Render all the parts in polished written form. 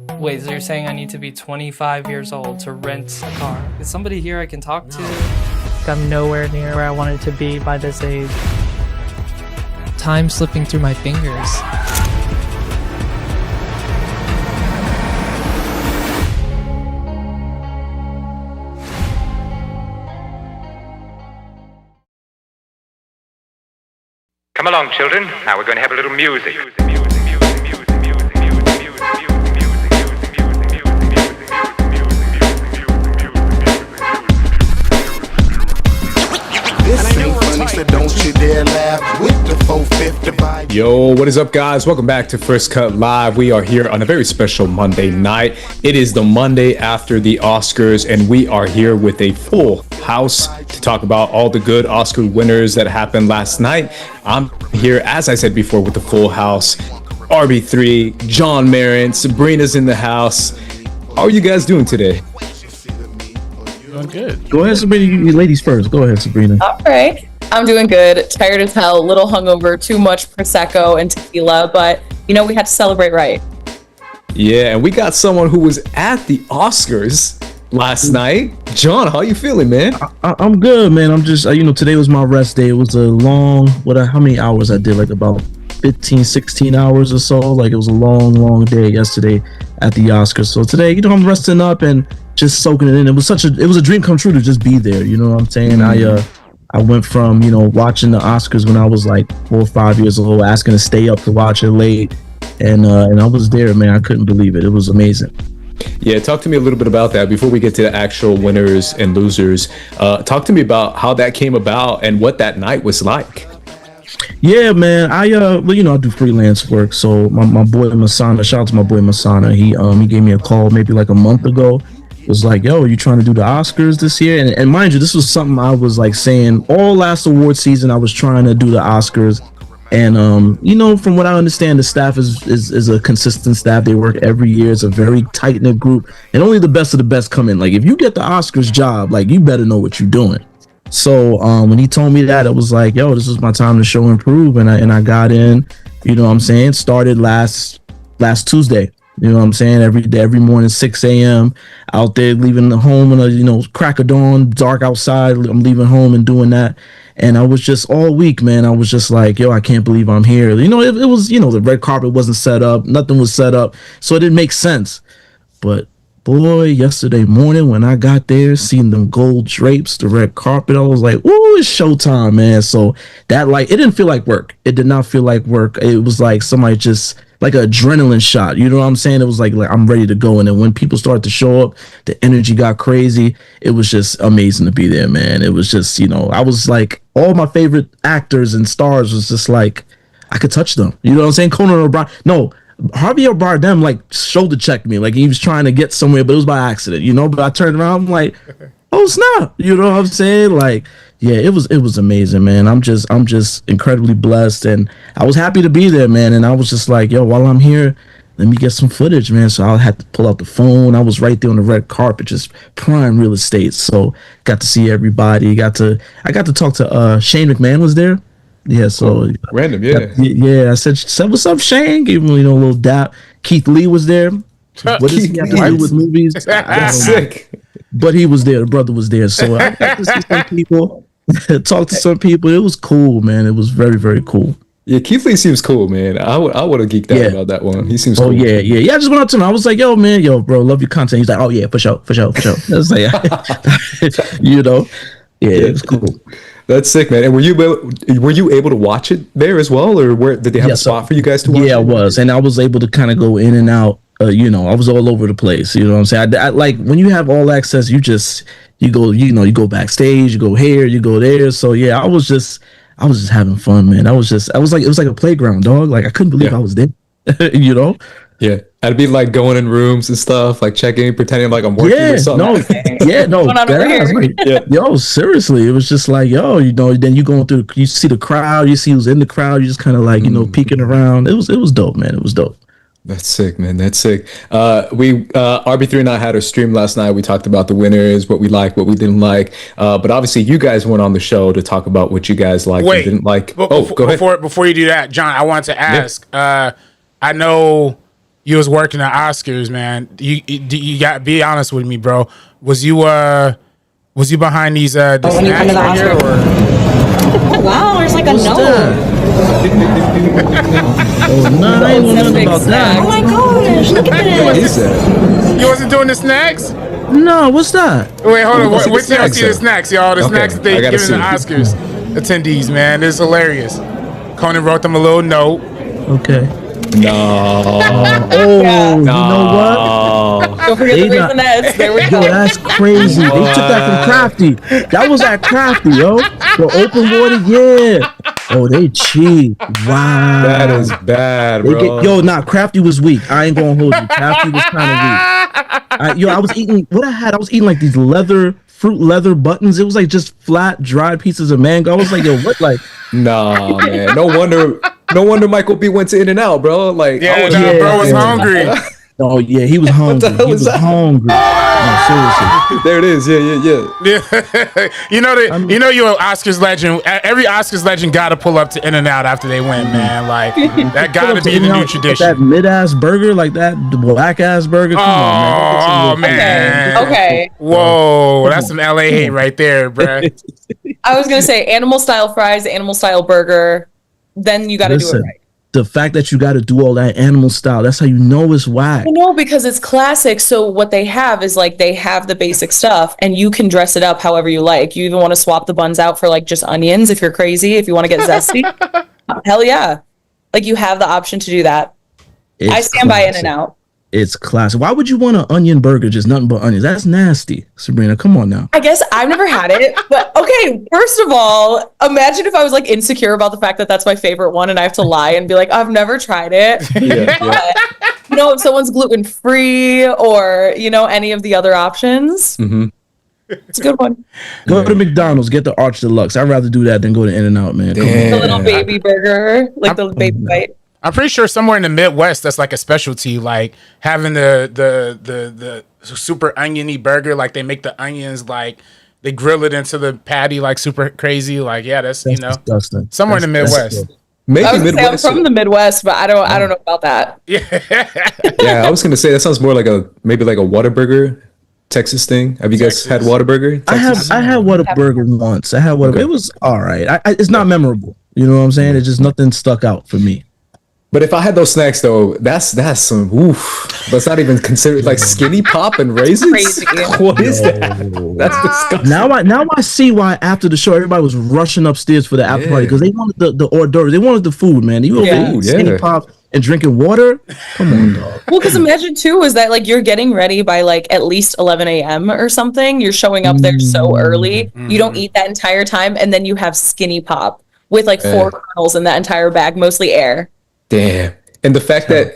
Wait, so you're saying I need to be 25 years old to rent a car? Is somebody here I can talk to? I'm nowhere near where I wanted to be by this age. Time slipping through my fingers. Come along, children. Now we're going to have a little music. Yo, what is up, guys? Welcome back to First Cut Live. We are here on a very special Monday night. It is the Monday after the Oscars, and we are here with a full house to talk about all the good Oscar winners that happened last night. I'm here, as I said before, with the full house. RB3, John Marin, Sabrina's in the house. How are you guys doing today? Doing good. Go ahead, Sabrina. You ladies first. Go ahead, Sabrina. All right. I'm doing good. Tired as hell. Little hungover. Too much Prosecco and tequila. But, you know, we had to celebrate right. Yeah, and we got someone who was at the Oscars last night. John, how you feeling, man? I'm good, man. I'm just, today was my rest day. It was a long, how many hours I did? Like about 15, 16 hours or so. Like it was a long day yesterday at the Oscars. So today, I'm resting up and just soaking it in. It was a dream come true to just be there. You know what I'm saying? Mm-hmm. I went from, watching the Oscars when I was like 4 or 5 years old, asking to stay up to watch it late. And I was there, man. I couldn't believe it. It was amazing. Yeah, talk to me a little bit about that before we get to the actual winners and losers. Talk to me about how that came about and what that night was like. Yeah, man. I do freelance work. So my boy Masana, shout out to my boy Masana. He gave me a call maybe like a month ago. It was like, yo, are you trying to do the Oscars this year? And mind you, this was something I was like saying all last award season. I was trying to do the Oscars. And from what I understand, the staff is a consistent staff. They work every year. It's a very tight-knit group, and only the best of the best come in. Like if you get the Oscars job, like you better know what you're doing. So when he told me that, it was like, yo, this is my time to show and prove. And I got in, started last Tuesday. You know what I'm saying? Every morning, 6 a.m. out there, leaving the home in a, crack of dawn, dark outside. I'm leaving home and doing that. And I was just all week, man. I was just like, yo, I can't believe I'm here. It was, the red carpet wasn't set up. Nothing was set up. So it didn't make sense. But boy, yesterday morning when I got there, seeing them gold drapes, the red carpet, I was like, ooh, it's showtime, man. So that it didn't feel like work. It did not feel like work. It was like somebody just like an adrenaline shot. You know what I'm saying? It was like I'm ready to go. And then when people started to show up, the energy got crazy. It was just amazing to be there, man. It was just, I was like, all my favorite actors and stars was just like, I could touch them. You know what I'm saying? Conan O'Brien. No, Javier Bardem like shoulder checked me. Like he was trying to get somewhere, but it was by accident, but I turned around, I'm like, oh snap. You know what I'm saying? Like, yeah, it was amazing, man. I'm just incredibly blessed, and I was happy to be there, man. And I was just like, yo, while I'm here, let me get some footage, man. So I had to pull out the phone. I was right there on the red carpet, just prime real estate. So got to see everybody. I got to talk to Shane McMahon was there. Yeah, so random, yeah. Yeah, I said what's up, Shane? Gave him a little dap. Keith Lee was there. What does he have to do with movies? That's sick. But he was there. The brother was there. So I got to see some people. Talk to some people. It was cool, man. It was very, very cool. Yeah, Keith Lee seems cool, man. I would have geeked out about that one. He seems cool. Oh yeah. I just went up to him. I was like, yo, man, bro, love your content. He's like, oh yeah, for sure. I was like, yeah, it was cool. That's sick, man. And were you able to watch it there as well, or where did they have a spot for you guys to watch? Yeah, I was, and I was able to kind of go in and out. I was all over the place. You know what I'm saying? I like when you have all access, you go backstage, you go here, you go there. So yeah, I was just having fun, man. It was like a playground, dog. Like I couldn't believe I was there. Yeah, I'd be like going in rooms and stuff, like checking, pretending like I'm working or something. Yo, seriously, it was just like, then you going through, you see the crowd, you see who's in the crowd, you just kind of like, peeking around. It was dope, man. It was dope. That's sick, man. That's sick. We RB3 and I had our stream last night. We talked about the winners, what we liked, what we didn't like. But obviously, you guys went on the show to talk about what you guys liked and didn't like. Go ahead. Before you do that, John, I wanted to ask. I know you was working the Oscars, man. You got be honest with me, bro. Was you behind these when you come snacks to the right here, Oscars? or? Wow, there's like a What's note. Oh, no, I ain't know nothing Big about that. Oh my gosh, look at What this. is that? You wasn't doing the snacks? No, what's that? Wait, hold on. What's the Wait till y'all snacks, see the though? snacks, y'all. The Okay, snacks that they I gotta giving the see. Oscars attendees, man. It's hilarious. Conan wrote them a little note. Okay. No. Oh, Yeah. you know what? Don't forget They the not- Raisinets. There we Yo, go. that's crazy. They took that from Crafty. That was at Crafty, yo. The open water, yeah. Oh, they cheap. Wow. That is bad, They bro. Crafty was weak. I ain't gonna hold you. Crafty was kind of weak. I was eating what I had. I was eating like these fruit leather buttons. It was like just flat, dried pieces of mango. I was like, yo, what? Like, Nah, man. No wonder Michael B went to In-N-Out, bro. Like, Yeah, I was- nah, bro was yeah. hungry. oh yeah, he was hungry. hell He is was that? hungry. No, seriously. there it is. Yeah. Yeah. you know you're an Oscars legend. Every Oscars legend got to pull up to In-N-Out after they win, man. Like that got to be the new tradition. That mid-ass burger, like that black-ass burger. Come Oh, on, man. man. Okay. Whoa, that's some LA hate right there, bruh. I was gonna say animal style fries, animal style burger. Then you got to do it Listen, right. the fact that you got to do all that animal style, that's how you know it's whack. I know, because it's classic. So what they have is like they have the basic stuff, and you can dress it up however you like. You even want to swap the buns out for like just onions if you're crazy. If you want to get zesty, hell yeah! Like you have the option to do that. It's I stand by classic. In-N-Out. It's classic. Why would you want an onion burger, just nothing but onions? That's nasty, Sabrina. Come on now. I guess I've never had it, but okay. First of all, imagine if I was like insecure about the fact that that's my favorite one, and I have to lie and be like, I've never tried it. Yeah. But, if someone's gluten free or any of the other options, it's a good one. Go to McDonald's, get the Arch Deluxe. I'd rather do that than go to In-N-Out, man. Come on. The little baby burger, like the baby bite. I'm pretty sure somewhere in the Midwest that's like a specialty, like having the super oniony burger. Like they make the onions, like they grill it into the patty, like super crazy. Like That's disgusting. somewhere in the That's- Midwest. Maybe I was gonna say I'm Midwest. from the Midwest, but I don't know about that. Yeah, I was gonna say that sounds more like maybe like a Whataburger Texas thing. Have you guys had Whataburger? I had Whataburger once. I had Whataburger. Okay. It was all right. It's not memorable. You know what I'm saying? It's just nothing stuck out for me. But if I had those snacks though, that's some oof. That's not even considered like skinny pop and raisins. Crazy. What is that? That's disgusting. Now I see why after the show everybody was rushing upstairs for the after party because they wanted the hors d'oeuvres. They wanted the food, man. You over Yeah. eating Food, skinny yeah. pop and drinking water? Come on, dog. Well, because imagine too is that like you're getting ready by like at least 11 a.m. or something. You're showing up there so early. You don't eat that entire time, and then you have skinny pop with like 4 kernels in that entire bag, mostly air. Damn. And the fact that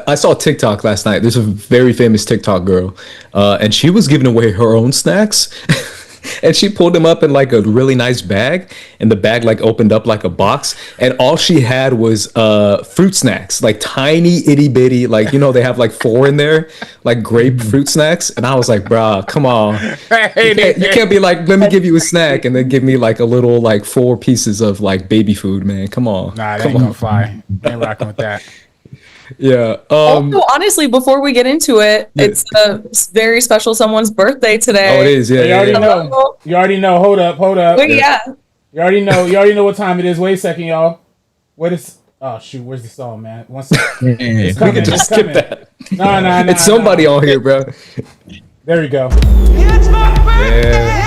I saw TikTok last night. There's a very famous TikTok girl, and she was giving away her own snacks. And she pulled them up in like a really nice bag, and the bag like opened up like a box, and all she had was fruit snacks, like tiny itty bitty, like they have like 4 in there, like grape fruit snacks. And I was like, bruh, come on, you can't be like, let me give you a snack and then give me like a little like 4 pieces of like baby food, man. Come on. Nah, that ain't gonna fly. Ain't rocking with that. Yeah. Also, honestly, before we get into it, it's a very special someone's birthday today. Oh, it is. Yeah. You yeah, already yeah. know. You already know. Hold up. Wait, yeah. You already know what time it is. Wait a second, y'all. What is? Oh shoot, where's the song, man? One second. Man. Coming, We can just it's skip coming. that. No. It's somebody on here, bro. There we go. Yeah.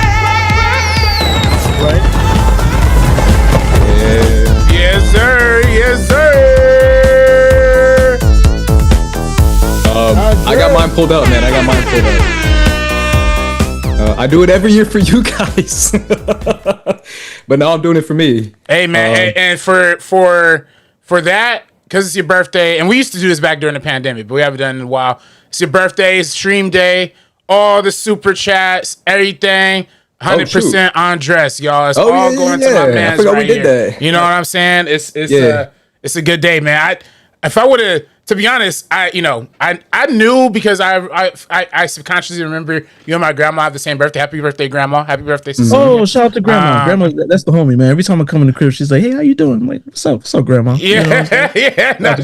Yes, sir. Yes, sir. I got mine pulled up, man. I got mine pulled up. I do it every year for you guys, but now I'm doing it for me. Hey, man, and for that, because it's your birthday, and we used to do this back during the pandemic, but we haven't done it in a while. It's your birthday, it's stream day, all the super chats, everything. 100% on dress, y'all. It's all yeah, going yeah, to my yeah. I man's forgot right we did here. that. You know what I'm saying? It's Yeah. it's a good day, man. If I would have to be honest, I knew because I subconsciously remember you and my grandma have the same birthday. Happy birthday, grandma. Happy birthday, Cecilia. Oh, shout out to grandma. Grandma, that's the homie, man. Every time I come in the crib, she's like, "Hey, how you doing?" I'm like, "What's up? What's up, grandma?" Yeah, You know what I'm saying? yeah. No,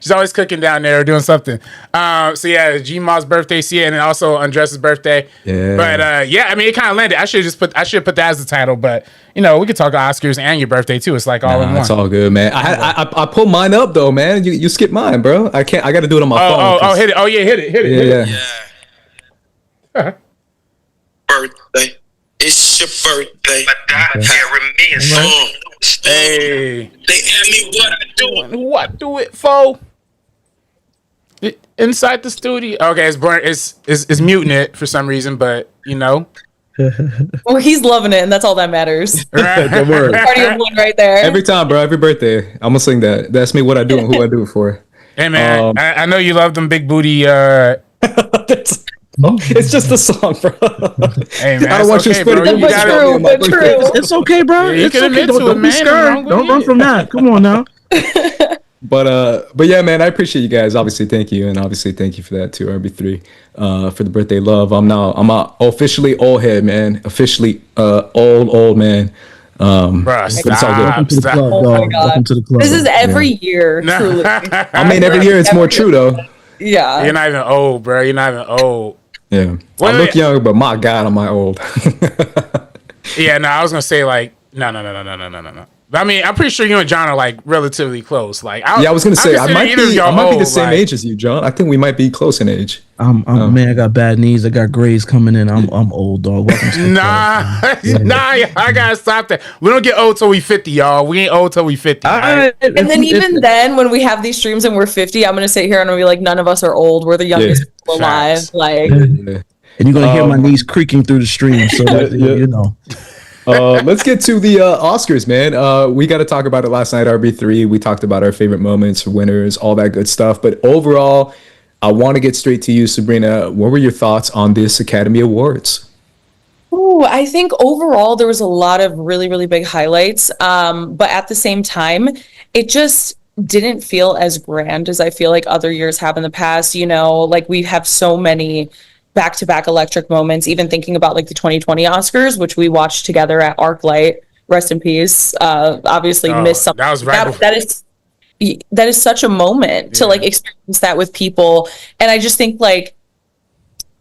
she's always cooking down there or doing something. So yeah, G-Ma's birthday, and then also Andres' birthday. Yeah. But yeah, I mean, it kind of landed. I should put that as the title, but we could talk Oscars and your birthday too. It's like all in one. It's all good, man. I pulled mine up though, man. You skipped mine, bro. I got to do it on my phone. Oh, hit it. Oh yeah, hit it. Yeah. Birthday. It's your birthday. Carry me a song. Hey. They ask me what I do. Who I do it for? Inside the studio. Okay, it's muting it for some reason, but Well, he's loving it, and that's all that matters. Right. The word. Party of one right there. Every time, bro. Every birthday, I'm gonna sing that. That's me. What I do and who I do it for. Hey man, I know you love them big booty. It's just a song, bro. Hey man, I don't want you to spit it. But true, but true. It's okay, bro. Yeah, you It's can okay. admit to it, Don't be man. scared. Don't run from that. Come on now. But yeah, man, I appreciate you guys. Obviously, thank you, and obviously, thank you for that too, RB3, for the birthday love. I'm officially old head, man. Officially old man. Bruh, It's all good. Welcome to the club, Oh my dog. God. Welcome to the club. This is every year, truly. I mean, every year it's more true though. Yeah. You're not even old, bro. You're not even old. Yeah, Wait, I look young, but my God, am I old? Yeah, no, I was gonna say like no. I mean, I'm pretty sure you and John are like relatively close. Like, I was gonna say I might be the old, same age as you, John. I think we might be close in age. Man, I got bad knees. I got grays coming in. I'm old, dog. Welcome to the Nah, club. I gotta stop that. We don't get old till we 50, y'all. We ain't old till we 50. Right? And then even then, when we have these streams and we're 50, I'm gonna sit here and I'll be like, none of us are old. We're the youngest people alive. Facts. Like, Yeah. And you're gonna hear my knees creaking through the stream, so that, you know. Let's get to the Oscars, man. We got to talk about it last night, RB3. We talked about our favorite moments, winners, all that good stuff. But overall, I want to get straight to you, Sabrina. What were your thoughts on this Academy Awards? ooh, I think overall there was a lot of really, really big highlights. But at the same time, it just didn't feel as grand as I feel like other years have in the past. Like we have so many back-to-back electric moments, even thinking about like the 2020 Oscars, which we watched together at ArcLight. Rest in peace. Obviously missed something. That was right. That is such a moment to like experience that with people. And I just think like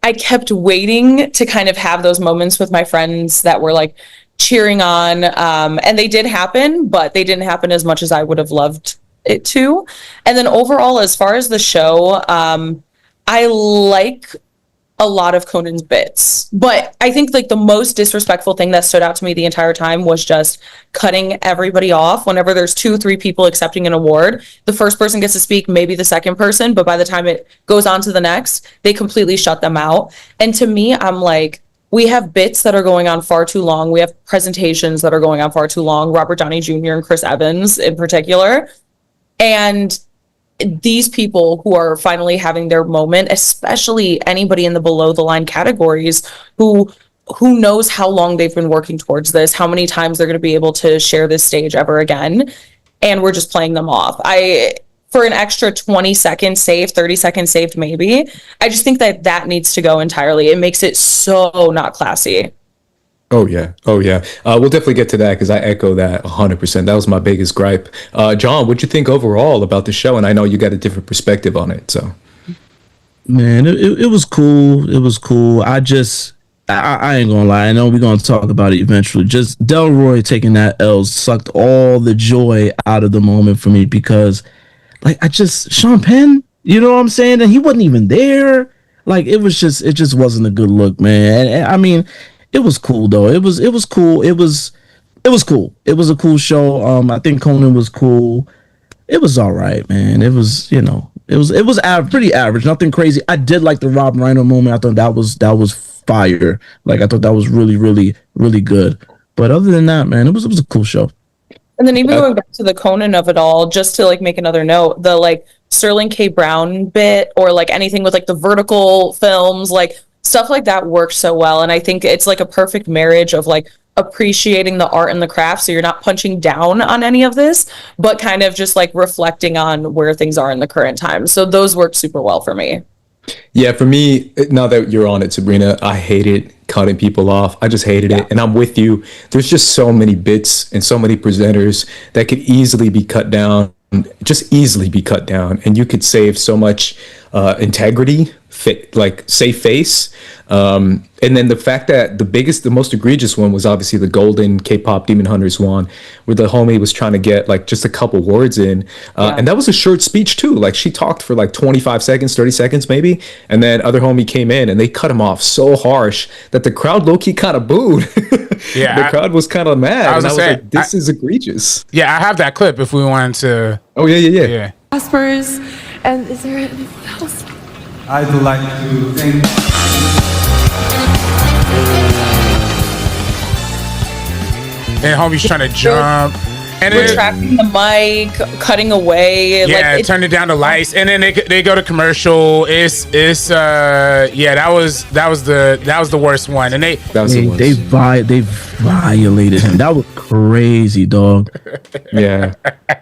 I kept waiting to kind of have those moments with my friends that were like cheering on. And they did happen, but they didn't happen as much as I would have loved it to. And then overall, as far as the show, I like a lot of Conan's bits, but I think like the most disrespectful thing that stood out to me the entire time was just cutting everybody off whenever there's 2-3 people accepting an award. The first person gets to speak, maybe the second person, but by the time it goes on to the next, they completely shut them out. And to me, I'm like, we have bits that are going on far too long. We have presentations that are going on far too long, Robert Downey Jr. and Chris Evans in particular. And these people who are finally having their moment, especially anybody in the below the line categories who knows how long they've been working towards this, how many times they're going to be able to share this stage ever again, and we're just playing them off. For an extra 20 seconds saved, 30 seconds saved maybe, I just think that needs to go entirely. It makes it so not classy. Oh yeah. We'll definitely get to that because I echo that 100%. That was my biggest gripe. John, what'd you think overall about the show? And I know you got a different perspective on it. So, man, it was cool. It was cool. I ain't gonna lie. I know we're gonna talk about it eventually. Just Delroy taking that L sucked all the joy out of the moment for me because, like, Sean Penn, you know what I'm saying? And he wasn't even there. Like, it just wasn't a good look, man. And I mean, it was cool though. It was cool. It was cool. It was a cool show. I think Conan was cool. It was all right, man. It was, pretty average. Nothing crazy. I did like the Rob Reiner moment. I thought that was fire. Like, I thought that was really, really, really good. But other than that, man, it was a cool show. And then even going back to the Conan of it all, just to like make another note, the like Sterling K. Brown bit or like anything with like the vertical films, like stuff like that works so well. And I think it's like a perfect marriage of like appreciating the art and the craft. So you're not punching down on any of this, but kind of just like reflecting on where things are in the current time. So those work super well for me. Yeah, for me, now that you're on it, Sabrina, I hated cutting people off. I just hated it. And I'm with you. There's just so many bits and so many presenters that could easily be cut down, just easily be cut down. And you could save so much integrity, like safe face. And then the fact that the most egregious one was obviously the golden K-pop Demon Hunters one, where the homie was trying to get like just a couple words in. And that was a short speech too. Like she talked for like 25 seconds, 30 seconds maybe. And then other homie came in and they cut him off so harsh that the crowd low-key kind of booed. Yeah. The crowd was kind of mad. I was like, this is egregious. Yeah, I have that clip if we wanted to. Oh, yeah. Oscars, and is there anything else? I'd like to thank And homie's trying to jump. And then, retracting the mic, cutting away. yeah, like turning down the lights, and then they go to commercial. That was the worst one, and they violated him. That was crazy, dog. Yeah.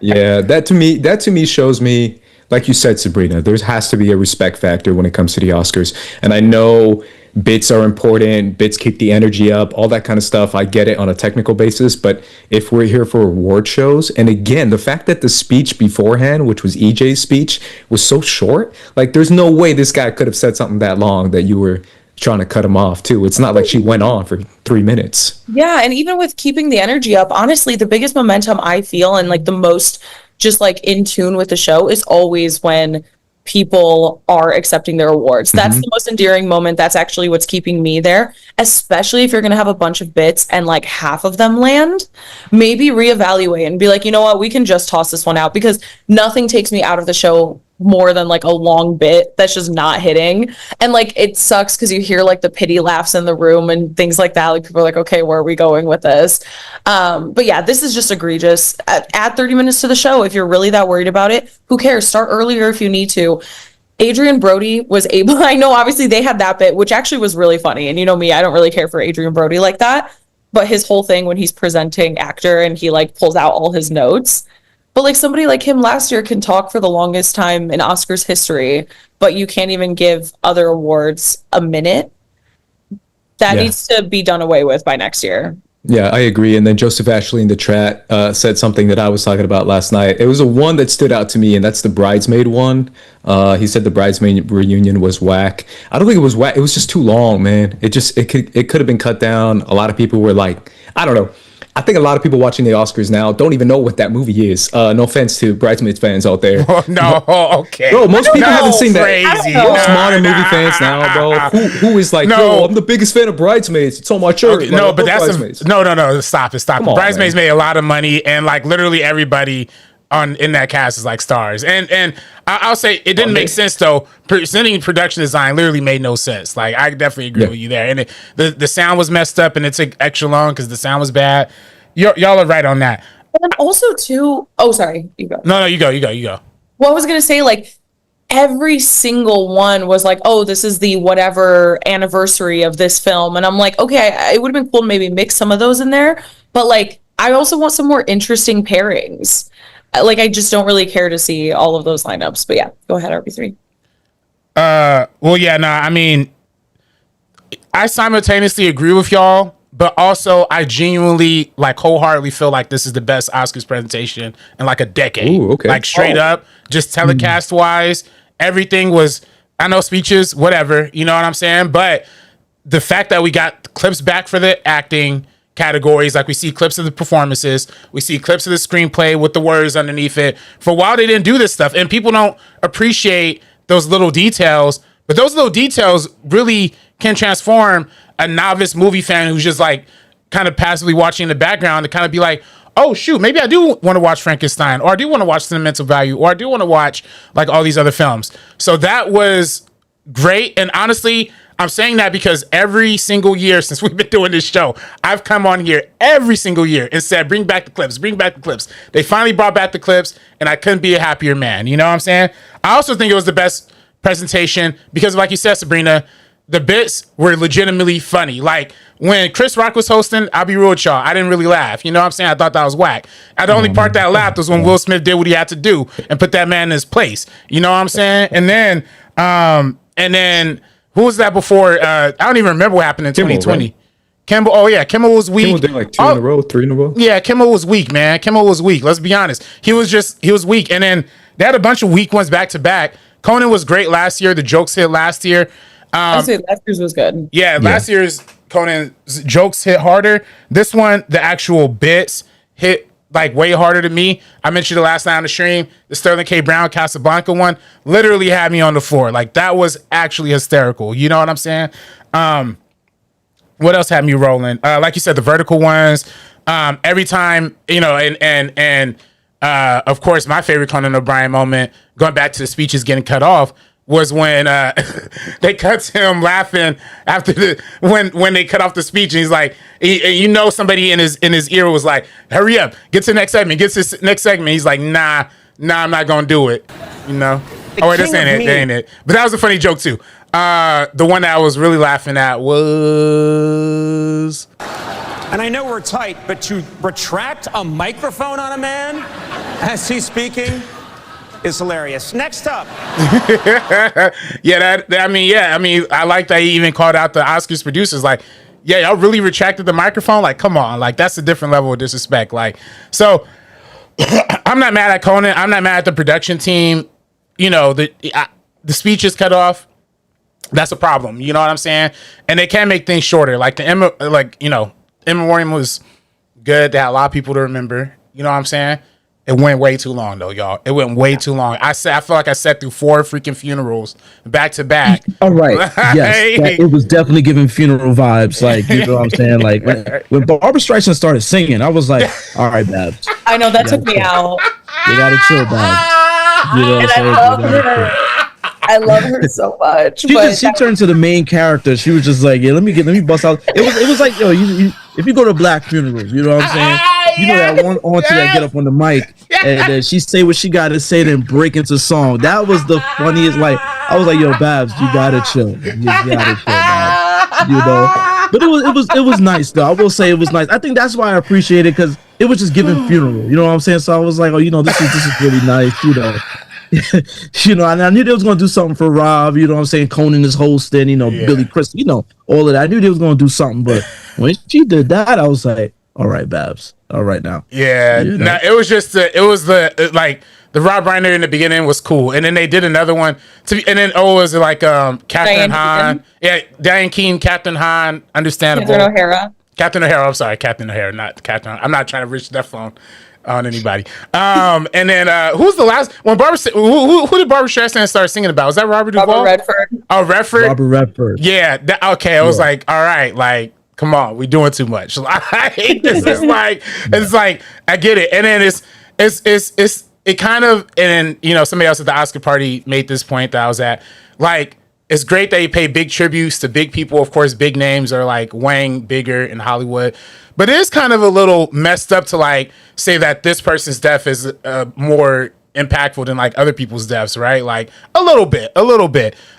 That to me shows me, like you said, Sabrina, there has to be a respect factor when it comes to the Oscars. And I know bits are important, bits keep the energy up, all that kind of stuff. I get it on a technical basis, but if we're here for award shows, and again, the fact that the speech beforehand, which was EJ's speech, was so short, like there's no way this guy could have said something that long that you were trying to cut him off too. It's not like she went on for 3 minutes. Yeah, and even with keeping the energy up, honestly, the biggest momentum I feel and like the most just like in tune with the show is always when people are accepting their awards. That's the most endearing moment. That's actually what's keeping me there, especially if you're going to have a bunch of bits and like half of them land. Maybe reevaluate and be like, you know what, we can just toss this one out, because nothing takes me out of the show more than like a long bit that's just not hitting. And like it sucks because you hear like the pity laughs in the room and things like that. Like people are like, okay, where are we going with this? But yeah, this is just egregious. Add 30 minutes to the show if you're really that worried about it. Who cares? Start earlier if you need to. Adrian Brody was able, I know obviously they had that bit, which actually was really funny. And you know me, I don't really care for Adrian Brody like that. But his whole thing when he's presenting actor and he like pulls out all his notes. But like somebody like him last year can talk for the longest time in Oscars history, but you can't even give other awards a minute. That needs to be done away with by next year. Yeah, I agree. And then Joseph Ashley in the chat said something that I was talking about last night. It was a one that stood out to me, and that's the bridesmaid one. He said the bridesmaid reunion was whack. I don't think it was whack. It was just too long, man. It could have been cut down. A lot of people were like, I don't know. I think a lot of people watching the Oscars now don't even know what that movie is. No offense to Bridesmaids fans out there. Oh, no, okay. Bro, most people haven't seen crazy. that. Most modern movie fans now, bro. Who is like, yo, I'm the biggest fan of Bridesmaids. It's on my shirt. Okay, like, no, but that's Bridesmaids. no. Stop it. Come on, Bridesmaids man. made a lot of money, and like literally everybody in that cast is like stars. And I'll say it didn't make sense though. Presenting production design literally made no sense. Like I definitely agree with you there. And the sound was messed up, and it took extra long because the sound was bad. Y'all are right on that. And also too, oh, sorry, you go. No, you go. Well, I was going to say, like, every single one was like, oh, this is the whatever anniversary of this film. And I'm like, okay, it would have been cool to maybe mix some of those in there. But, like, I also want some more interesting pairings. Like, I just don't really care to see all of those lineups. But yeah, go ahead, RB3. Well, yeah, no, I mean, I simultaneously agree with y'all. But also, I genuinely, like, wholeheartedly feel like this is the best Oscars presentation in, like, a decade. Ooh, okay. Like, straight up, just telecast-wise, everything was, I know speeches, whatever, you know what I'm saying? But the fact that we got clips back for the acting categories, like we see clips of the performances, we see clips of the screenplay with the words underneath it. For a while, they didn't do this stuff, and people don't appreciate those little details. But those little details really can transform a novice movie fan who's just like kind of passively watching in the background to kind of be like, oh shoot, maybe I do want to watch Frankenstein, or I do want to watch Sentimental Value, or I do want to watch like all these other films. So that was great. And honestly, I'm saying that because every single year since we've been doing this show, I've come on here every single year and said, bring back the clips, bring back the clips. They finally brought back the clips, and I couldn't be a happier man. You know what I'm saying? I also think it was the best presentation because, like you said, Sabrina, the bits were legitimately funny. Like when Chris Rock was hosting, I'll be real with y'all, I didn't really laugh. You know what I'm saying? I thought that was whack. The only part that I laughed was when Will Smith did what he had to do and put that man in his place. You know what I'm saying? And then who was that before? I don't even remember what happened in 2020. Right? Kimmel. Oh yeah, Kimmel was weak. Kimmel did like 2 in a row, 3 in a row. Yeah, Kimmel was weak, man. Kimmel was weak. Let's be honest. He was weak. And then they had a bunch of weak ones back to back. Conan was great last year. The jokes hit last year. Last year's was good. Yeah, last year's Conan's jokes hit harder. This one, the actual bits hit like way harder to me. I mentioned it last night on the stream. The Sterling K. Brown Casablanca one literally had me on the floor. Like that was actually hysterical. You know what I'm saying? What else had me rolling? Like you said, the vertical ones. Every time, you know, and of course, my favorite Conan O'Brien moment, going back to the speeches getting cut off, was when they cut him laughing after when they cut off the speech, and he's like, you know, somebody in his ear was like, "Hurry up, get to the next segment, get to the next segment." He's like, "Nah, I'm not gonna do it." You know? Oh wait, this ain't it. That ain't it. But that was a funny joke too. The one that I was really laughing at was. And I know we're tight, but to retract a microphone on a man as he's speaking is hilarious. Next up. I like that he even called out the Oscars producers. Like, yeah, y'all really retracted the microphone? Like, come on. Like, that's a different level of disrespect. Like, so I'm not mad at Conan. I'm not mad at the production team. You know, the speech is cut off. That's a problem. You know what I'm saying? And they can make things shorter. Like Emma Memoriam was good. They had a lot of people to remember. You know what I'm saying? It went way too long though, y'all. It went way too long. I feel like I sat through 4 freaking funerals back to back. All right. Yes. It was definitely giving funeral vibes. Like, you know what I'm saying? Like when Barbra Streisand started singing, I was like, all right, Babs. I know that took me out. You gotta chill, Babs. You know what I'm saying? I love her so much. She turned to the main character. She was just like, yeah, let me bust out. It was like, yo, if you go to black funerals, you know what I'm saying? You know that one auntie that get up on the mic and then she say what she gotta say, then break into song. That was the funniest. Like, I was like, yo, Babs, you gotta chill. You gotta chill, Babs. You know. But it was nice though. I will say it was nice. I think that's why I appreciate it, because it was just giving funeral. You know what I'm saying? So I was like, oh, you know, this is really nice. You know. You know, and I knew they was gonna do something for Rob. You know what I'm saying? Conan is hosting. You know, Billy Crystal. You know, all of that. I knew they was gonna do something, but when she did that, I was like, all right, Babs. All right now. Yeah. You know? It was just the Rob Reiner in the beginning was cool, and then they did another one. And then was it like Catherine Hahn? Yeah, Diane Keaton, Catherine Hahn. Understandable. Captain O'Hara. I'm sorry, Captain O'Hara, not Catherine. I'm not trying to reach that phone on anybody. And then who's the last when Barbara? Who did Barbara Streisand start singing about? Was that Robert Duvall? Robert Redford. Oh, Redford. Robert Redford. Yeah. I was like, all right, like, come on, we're doing too much. I hate this. It's like I get it, and then it kind of, and then, you know, somebody else at the Oscar party made this point that I was at. Like, it's great that you pay big tributes to big people. Of course, big names are like Wang, bigger in Hollywood. But it is kind of a little messed up to like say that this person's death is more impactful than like other people's deaths, right? Like a little bit.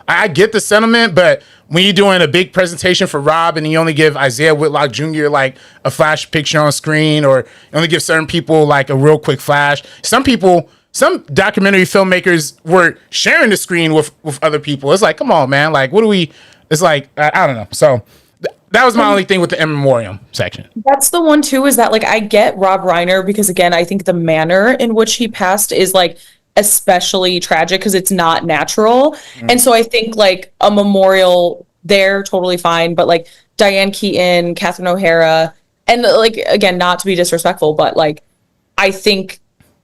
I get the sentiment, but when you're doing a big presentation for Rob and you only give Isaiah Whitlock Jr. like a flash picture on screen, or you only give certain people like a real quick flash. Some documentary filmmakers were sharing the screen with other people. It's like, come on, man. Like, what do we? It's like, I don't know. So that was my only thing with the in memoriam section. That's the one too, is that like I get Rob Reiner, because again, I think the manner in which he passed is like especially tragic because it's not natural. And so I think like a memorial there, totally fine. But like Diane Keaton, Catherine O'Hara, and like, again, not to be disrespectful, but like, I think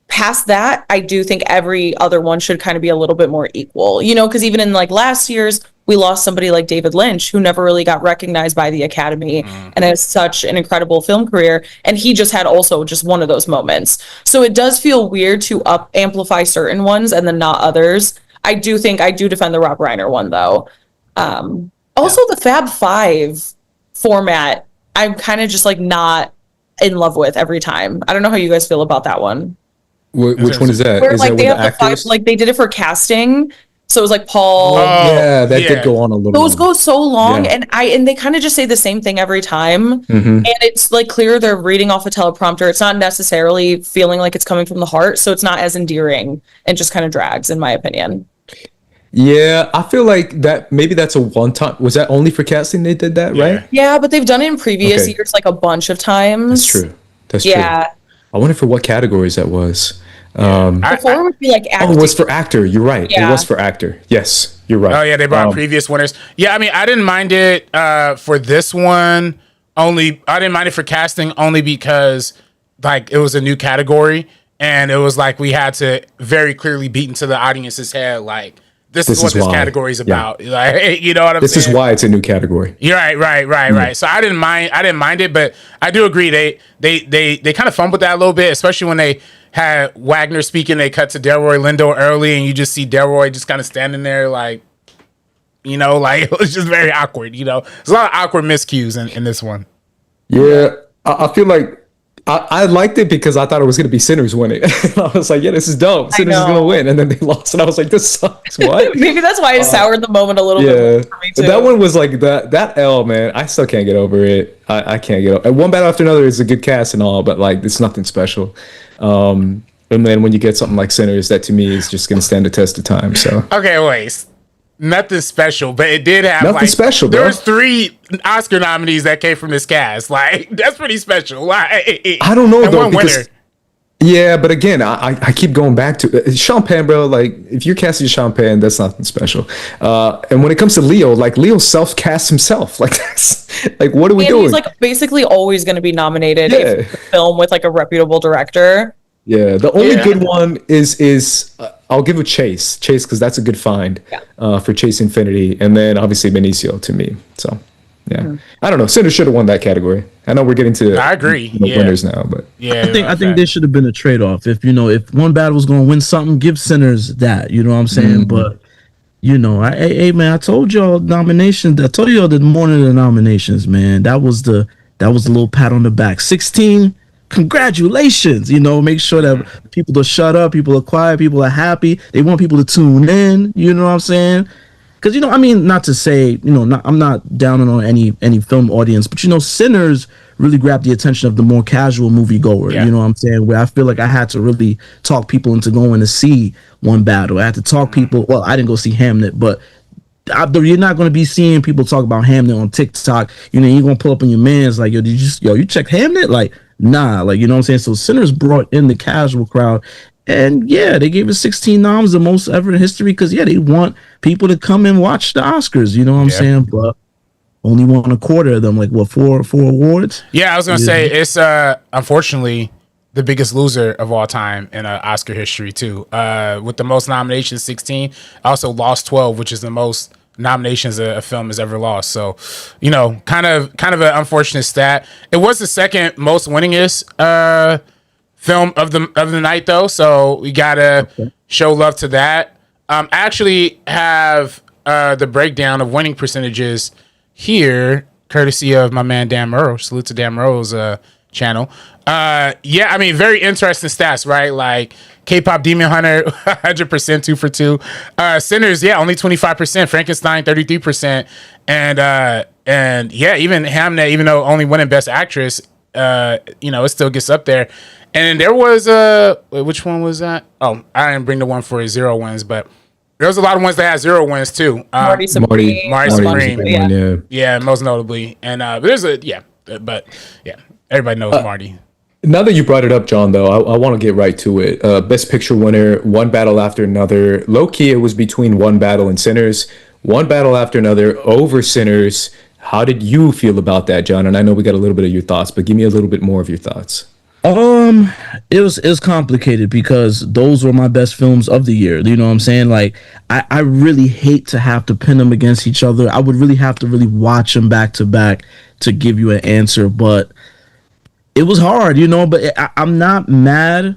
past that, I do think every other one should kind of be a little bit more equal, you know, because even in like last year's, we lost somebody like David Lynch, who never really got recognized by the Academy and has such an incredible film career. And he just had also just one of those moments. So it does feel weird to amplify certain ones and then not others. I do defend the Rob Reiner one though. Also the Fab Five format, I'm kind of just like not in love with every time. I don't know how you guys feel about that one. Which one is that? Where, is like, that they with have the actors? like they did it for casting. So it was like Paul. Yeah, that did go on a little. Those go so long, Yeah. and they kind of just say the same thing every time. Mhm. And it's like clear they're reading off a teleprompter. It's not necessarily feeling like it's coming from the heart, so it's not as endearing and just kind of drags, in my opinion. Yeah, I feel like that maybe that's a one time. Was that only for casting they did that, right? Yeah, but they've done it in previous Okay. years like a bunch of times. That's true. That's true. Yeah. I wonder for what categories that was. Before it would be like Oh, acting. it was for actor. You're right. It Yeah. was for actor. Yes, you're right. Oh yeah, they brought previous winners. Yeah, I mean, I didn't mind it for this one. I didn't mind it for casting only because like it was a new category, and it was like we had to very clearly beat into the audience's head like this is what this why. category is Yeah. about. Like, you know what I'm This saying? is why it's a new category. You're right. So I didn't mind it, but I do agree they kind of fumbled that a little bit, especially when they had Wagner speaking. They cut to Delroy Lindo early, and you just see Delroy just kind of standing there, like, you know, like it was just very awkward. You know, there's a lot of awkward miscues in this one. Yeah, I feel like I liked it because I thought it was going to be Sinners winning. I was like, yeah, this is dope. Sinners is going to win. And then they lost. And I was like, this sucks. What? Maybe that's why it soured the moment a little bit for me too. That one was like that L, man. I still can't get over it. I can't get over it. One Battle After Another is a good cast and all, but like it's nothing special. And then when you get something like Sinners, that to me is just going to stand the test of time. So Okay, wait. Nothing special, but it did have Nothing like special, bro. there was 3 Oscar nominees that came from this cast. Like that's pretty special. Like I don't know and though. one Because, winner. yeah, but again, I keep going back to Sean Penn, bro. Like if you're casting Sean Penn, that's nothing special. And when it comes to Leo, like Leo self-casts himself. Like that's like what are we And doing? he's like basically always going to be nominated if it's a film with like a reputable director. Yeah, the only good one is I'll give it Chase because that's a good find for Chase Infinity, and then obviously Benicio to me. So yeah, I don't know. Sinners should have won that category. I know we're getting to I agree. winners now, but Yeah, I think there should have been a trade off. If if one battle was going to win something, give Sinners that. You know what I'm saying? But hey man, I told y'all nominations. I told y'all the morning of the nominations, man. That was the little pat on the back. 16. Congratulations, make sure that people are shut up, people are quiet, people are happy. They want people to tune in, you know what I'm saying? Because I mean, not to say, I'm not down on any film audience, but Sinners really grabbed the attention of the more casual moviegoer. You know what I'm saying? Where I feel like I had to really talk people into going to see One Battle. I had to talk people. Well, I didn't go see Hamnet, but you're not going to be seeing people talk about Hamnet on TikTok. You're going to pull up on your man's like, you checked Hamnet? Like, nah, like, you know what I'm saying? So Sinners brought in the casual crowd. And yeah, they gave it 16 noms, the most ever in history, because they want people to come and watch the Oscars. You know what I'm saying? But only won a quarter of them, like what, four awards? Yeah, I was gonna say it's unfortunately the biggest loser of all time in Oscar history too. With the most nominations, 16. Also lost 12, which is the most nominations a film has ever lost. So, kind of an unfortunate stat. It was the second most winningest film of the night though. So we gotta show love to that. I actually have the breakdown of winning percentages here, courtesy of my man Dan Murrow. Salute to Dan Murrow's channel. I mean, very interesting stats, right? Like K-pop Demon Hunter, 100%, 2 for 2. Sinners, only 25%. Frankenstein, 33%. And even Hamnet, even though only winning Best Actress, it still gets up there. And there was which one was that? Oh, I didn't bring the one for 0 wins, but there was a lot of ones that had 0 wins too. Marty Supreme. Yeah, most notably. And everybody knows Marty. Now that you brought it up, John, though, I want to get right to it. Best Picture winner, One Battle After Another. Low-key, it was between One Battle and Sinners. One Battle After Another over Sinners. How did you feel about that, John? And I know we got a little bit of your thoughts, but give me a little bit more of your thoughts. It was complicated because those were my best films of the year. You know what I'm saying? Like, I really hate to have to pin them against each other. I would really have to really watch them back to back to give you an answer, but it was hard, but I'm not mad.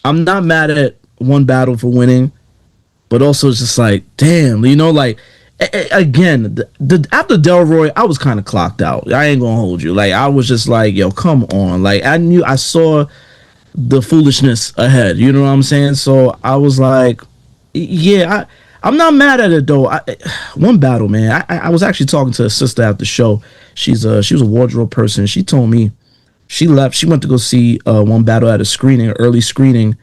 I'm not mad at One Battle for winning, but also it's just like, damn, again, after Delroy, I was kind of clocked out. I ain't gonna hold you. Like, I was just like, yo, come on. Like, I saw the foolishness ahead. You know what I'm saying? So I was like, yeah, I'm not mad at it though. One battle, man. I was actually talking to a sister after the show. She was a wardrobe person. She told me she left. She went to go see One Battle at a screening, early screening,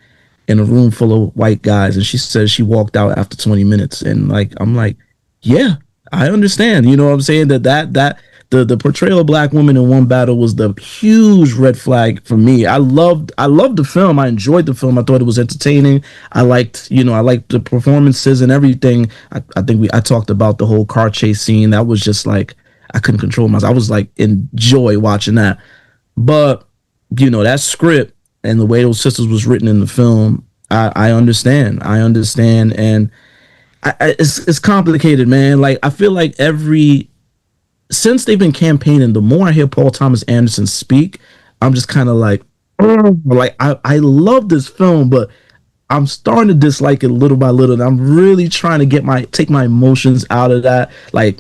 in a room full of white guys, and she said she walked out after 20 minutes. And like, I'm like, yeah, I understand. You know what I'm saying? That the portrayal of black women in One Battle was the huge red flag for me. I loved the film. I enjoyed the film. I thought it was entertaining. I liked the performances and everything. I think I talked about the whole car chase scene. That was just like, I couldn't control myself. I was like in joy watching that. But that script and the way those sisters was written in the film, I understand. And it's complicated, man. Like, I feel like since they've been campaigning, the more I hear Paul Thomas Anderson speak, I'm just kind of like, I love this film, but I'm starting to dislike it little by little. And I'm really trying to take my emotions out of that. Like,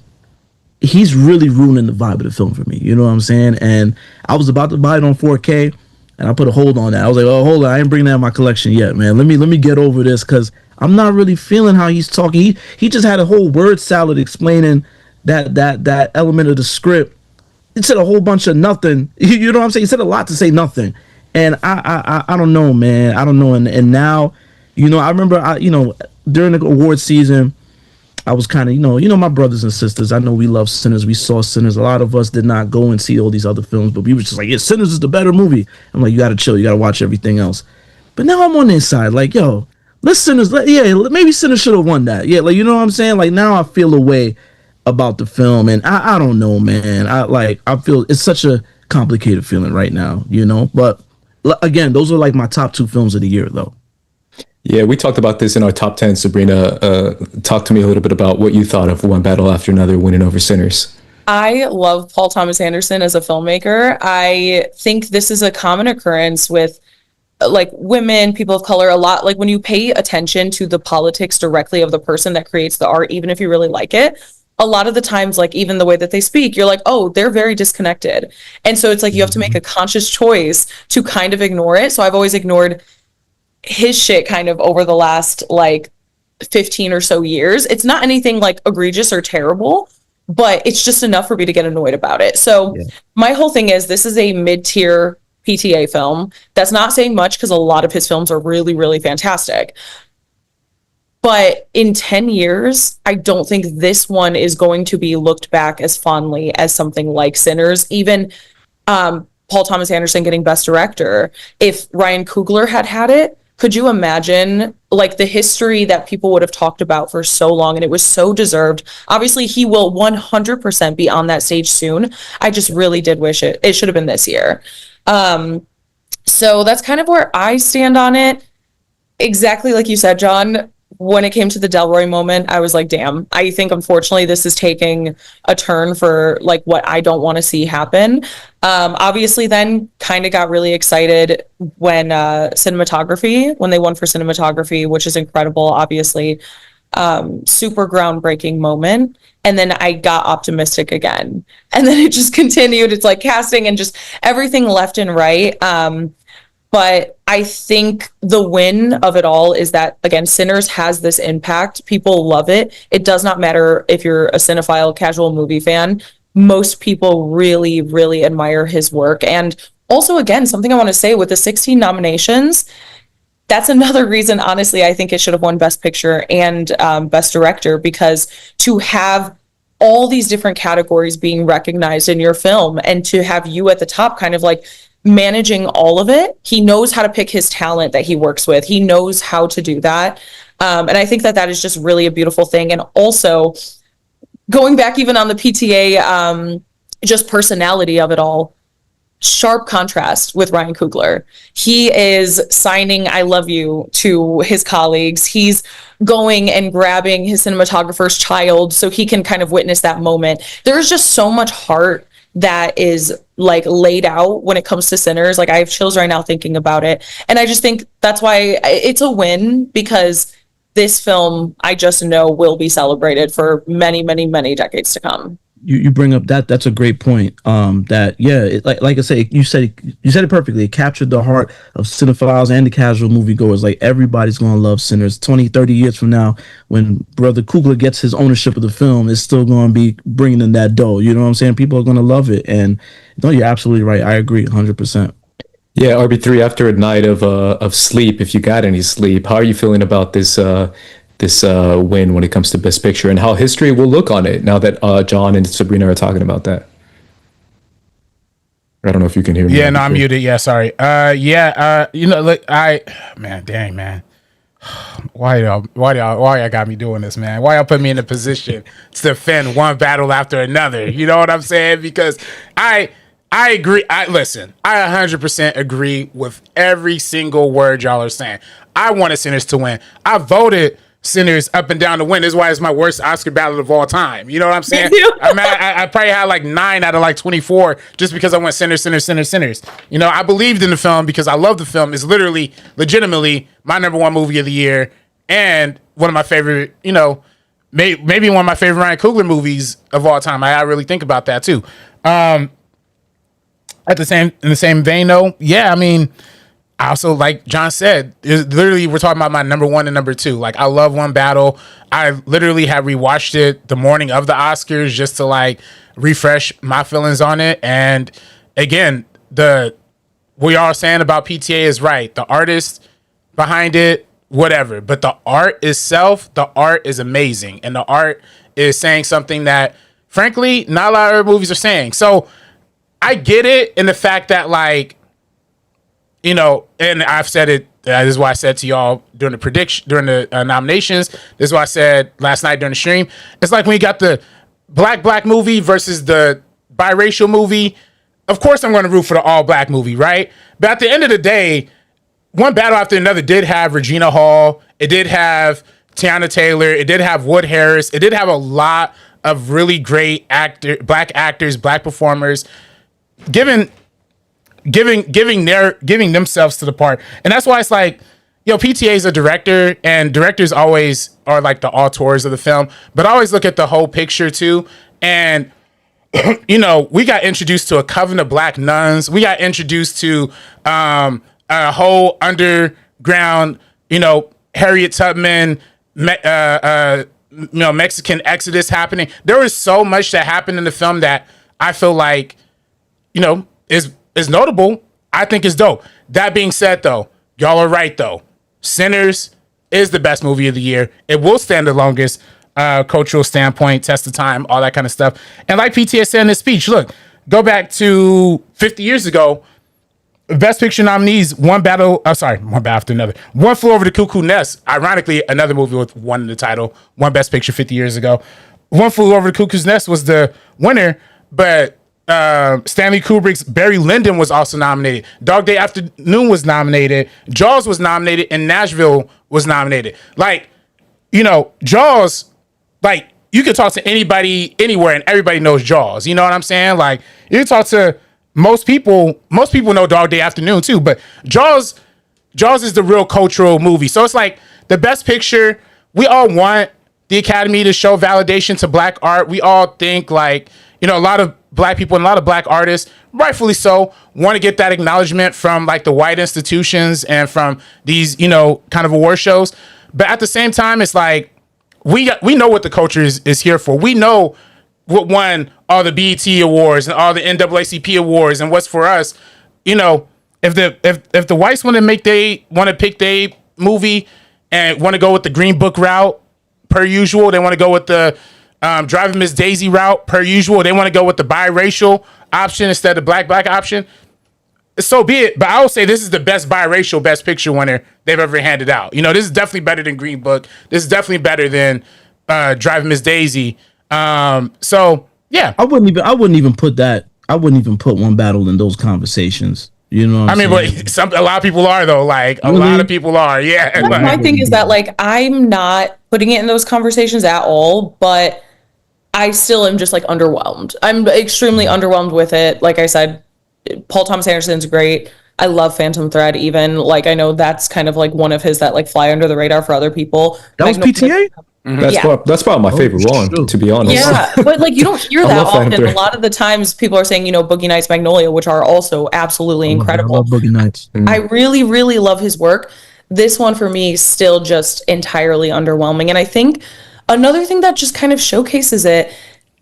he's really ruining the vibe of the film for me. You know what I'm saying? And I was about to buy it on 4K, and I put a hold on that. I was like, oh, hold on, I ain't bringing that in my collection yet, man. Let me get over this, because I'm not really feeling how he's talking. He just had a whole word salad explaining that element of the script. It said a whole bunch of nothing. You know what I'm saying? He said a lot to say nothing. And I don't know, man. I don't know. And now, I remember during the award season, I was kind of, my brothers and sisters, I know we love Sinners. We saw Sinners. A lot of us did not go and see all these other films, but we were just like, yeah, Sinners is the better movie. I'm like, you got to chill. You got to watch everything else. But now I'm on the inside, like, yo, maybe Sinners should have won that. Yeah, like, you know what I'm saying? Like, now I feel a way about the film, and I don't know, man. I feel it's such a complicated feeling right now, But again, those are like my top 2 films of the year, though. Yeah, we talked about this in our top 10. Sabrina, talk to me a little bit about what you thought of One Battle After Another winning over Sinners. I love Paul Thomas Anderson as a filmmaker. I think this is a common occurrence with like women, people of color, a lot. Like, when you pay attention to the politics directly of the person that creates the art, even if you really like it, a lot of the times, like, even the way that they speak, you're like, oh, they're very disconnected. And so it's like you have to make a conscious choice to kind of ignore it. So I've always ignored his shit kind of over the last like 15 or so years. It's not anything like egregious or terrible, but it's just enough for me to get annoyed about it. So my whole thing is, this is a mid-tier PTA film. That's not saying much, because a lot of his films are really, really fantastic. But in 10 years, I don't think this one is going to be looked back as fondly as something like Sinners. Even Paul Thomas Anderson getting Best Director. If Ryan Coogler had it, could you imagine like the history that people would have talked about for so long? And it was so deserved. Obviously, he will 100% be on that stage soon. I just really did wish it should have been this year. So that's kind of where I stand on it. Exactly like you said, John. When it came to the Delroy moment, I was like, damn, I think unfortunately this is taking a turn for like what I don't want to see happen. Obviously then kind of got really excited when when they won for cinematography, which is incredible, obviously. Super groundbreaking moment. And then I got optimistic again. And then it just continued. It's like casting and just everything left and right. But I think the win of it all is that, again, Sinners has this impact. People love it. It does not matter if you're a cinephile, casual movie fan. Most people really, really admire his work. And also, again, something I want to say, with the 16 nominations, that's another reason, honestly, I think it should have won Best Picture and Best Director, because to have all these different categories being recognized in your film and to have you at the top kind of like managing all of it. He knows how to pick his talent that he works with. He knows how to do that. And I think that is just really a beautiful thing. And also going back even on the PTA, just personality of it all, sharp contrast with Ryan Coogler. He is signing I love you to his colleagues. He's going and grabbing his cinematographer's child so he can kind of witness that moment. There's just so much heart that is like laid out when it comes to Sinners. Like, I have chills right now thinking about it. And I just think that's why it's a win, because this film, I just know, will be celebrated for many, many, many decades to come. you bring up that's a great point. Like I say, you said it perfectly. It captured the heart of cinephiles and the casual moviegoers. Like, everybody's gonna love Sinners. 20, 30 years from now, when Brother Coogler gets his ownership of the film, it's still gonna be bringing in that dough. You know what I'm saying? People are gonna love it. And no, you're absolutely right. I agree 100%. Yeah, RB3. After a night of sleep, if you got any sleep, how are you feeling about this win when it comes to Best Picture, and how history will look on it now that John and Sabrina are talking about that? I don't know if you can hear me. Yeah, no, I'm muted. Yeah, sorry. Look, man. Why y'all got me doing this, man? Why y'all put me in a position to defend one battle after another? You know what I'm saying? Because I agree. Listen, I 100% agree with every single word y'all are saying. I wanted Sinners to win. I voted Sinners up and down to win. This is why it's my worst Oscar ballot of all time. You know what I'm saying? I probably had like 9 out of like 24 just because I went Sinners. You know, I believed in the film because I love the film. It's legitimately my number 1 movie of the year and one of my favorite, you know, maybe one of my favorite Ryan Coogler movies of all time. I really think about that too. In the same vein though, yeah, I mean, I also, like John said, literally we're talking about my number 1 and number 2. Like, I love One Battle. I literally have rewatched it the morning of the Oscars just to like refresh my feelings on it. And again, what y'all are saying about PTA is right. The artist behind it, whatever. But the art itself, the art is amazing. And the art is saying something that, frankly, not a lot of other movies are saying. So I get it in the fact that, like, you know, and I've said it. This is why I said to y'all during the nominations. This is why I said last night during the stream. It's like when you got the black movie versus the biracial movie. Of course, I'm going to root for the all black movie, right? But at the end of the day, one battle after another did have Regina Hall. It did have Tiana Taylor. It did have Wood Harris. It did have a lot of really great black actors, black performers, giving themselves to the part. And that's why it's like, yo, PTA is a director, and directors always are like the auteurs of the film, but I always look at the whole picture too. And you know, we got introduced to a coven of black nuns. We got introduced to a whole underground, you know, Harriet Tubman, Mexican exodus happening. There was so much that happened in the film that I feel like, you know, is notable. I think it's dope. That being said, though, y'all are right, though. Sinners is the best movie of the year. It will stand the longest cultural standpoint, test of time, all that kind of stuff. And like PTA said in his speech, look, go back to 50 years ago, Best Picture nominees, one battle after another. One Flew Over the Cuckoo Nest, ironically, another movie with one in the title, one Best Picture 50 years ago. One Flew Over the Cuckoo's Nest was the winner, but Stanley Kubrick's Barry Lyndon was also nominated. Dog Day Afternoon was nominated. Jaws was nominated, and Nashville was nominated. Like, you know, Jaws, like, you could talk to anybody anywhere and everybody knows Jaws. You know what I'm saying? Like, you can talk to most people know Dog Day Afternoon too, but Jaws is the real cultural movie. So it's like the Best Picture, we all want the Academy to show validation to black art. We all think, like, you know, a lot of black people and a lot of black artists, rightfully so, want to get that acknowledgement from like the white institutions and from these, you know, kind of award shows. But at the same time, it's like we know what the culture is here for. We know what won all the BET awards and all the NAACP awards and what's for us. You know, if the whites want to pick their movie and want to go with the Green Book route per usual, they want to go with the Driving Miss Daisy route per usual, they want to go with the biracial option instead of black option, so be it. But I will say this is the best biracial Best Picture winner they've ever handed out. You know, this is definitely better than Green Book. This is definitely better than Driving Miss Daisy. So yeah, I wouldn't even put One Battle in those conversations. You know what I mean? But a lot of people are, though. Like, a lot of people are. Yeah. My thing is that, like, I'm not putting it in those conversations at all, but I still am just like underwhelmed. I'm extremely underwhelmed with it. Like I said, Paul Thomas Anderson's great. I love Phantom Thread. Even, like, I know that's kind of like one of his that like fly under the radar for other people. That was PTA? That's probably my favorite one, to be honest. Yeah, but like you don't hear I that love often. Phantom A lot of the times people are saying, Boogie Nights, Magnolia, which are also absolutely incredible. I love Boogie Nights. I really, really love his work. This one for me is still just entirely underwhelming. And I think another thing that just kind of showcases it,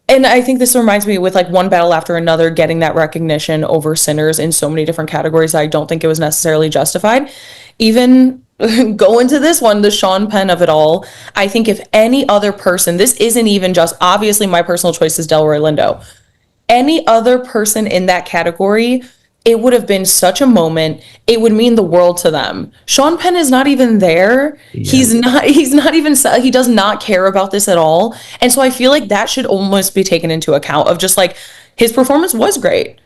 and I think this reminds me with like One Battle After Another getting that recognition over Sinners in so many different categories, I don't think it was necessarily justified. Even go into this one, the Sean Penn of it all. I think if any other person, this isn't even just, obviously my personal choice is Delroy Lindo. Any other person in that category, it would have been such a moment. It would mean the world to them. Sean Penn is not even there. Yeah. He does not care about this at all. And so I feel like that should almost be taken into account of just like, his performance was great,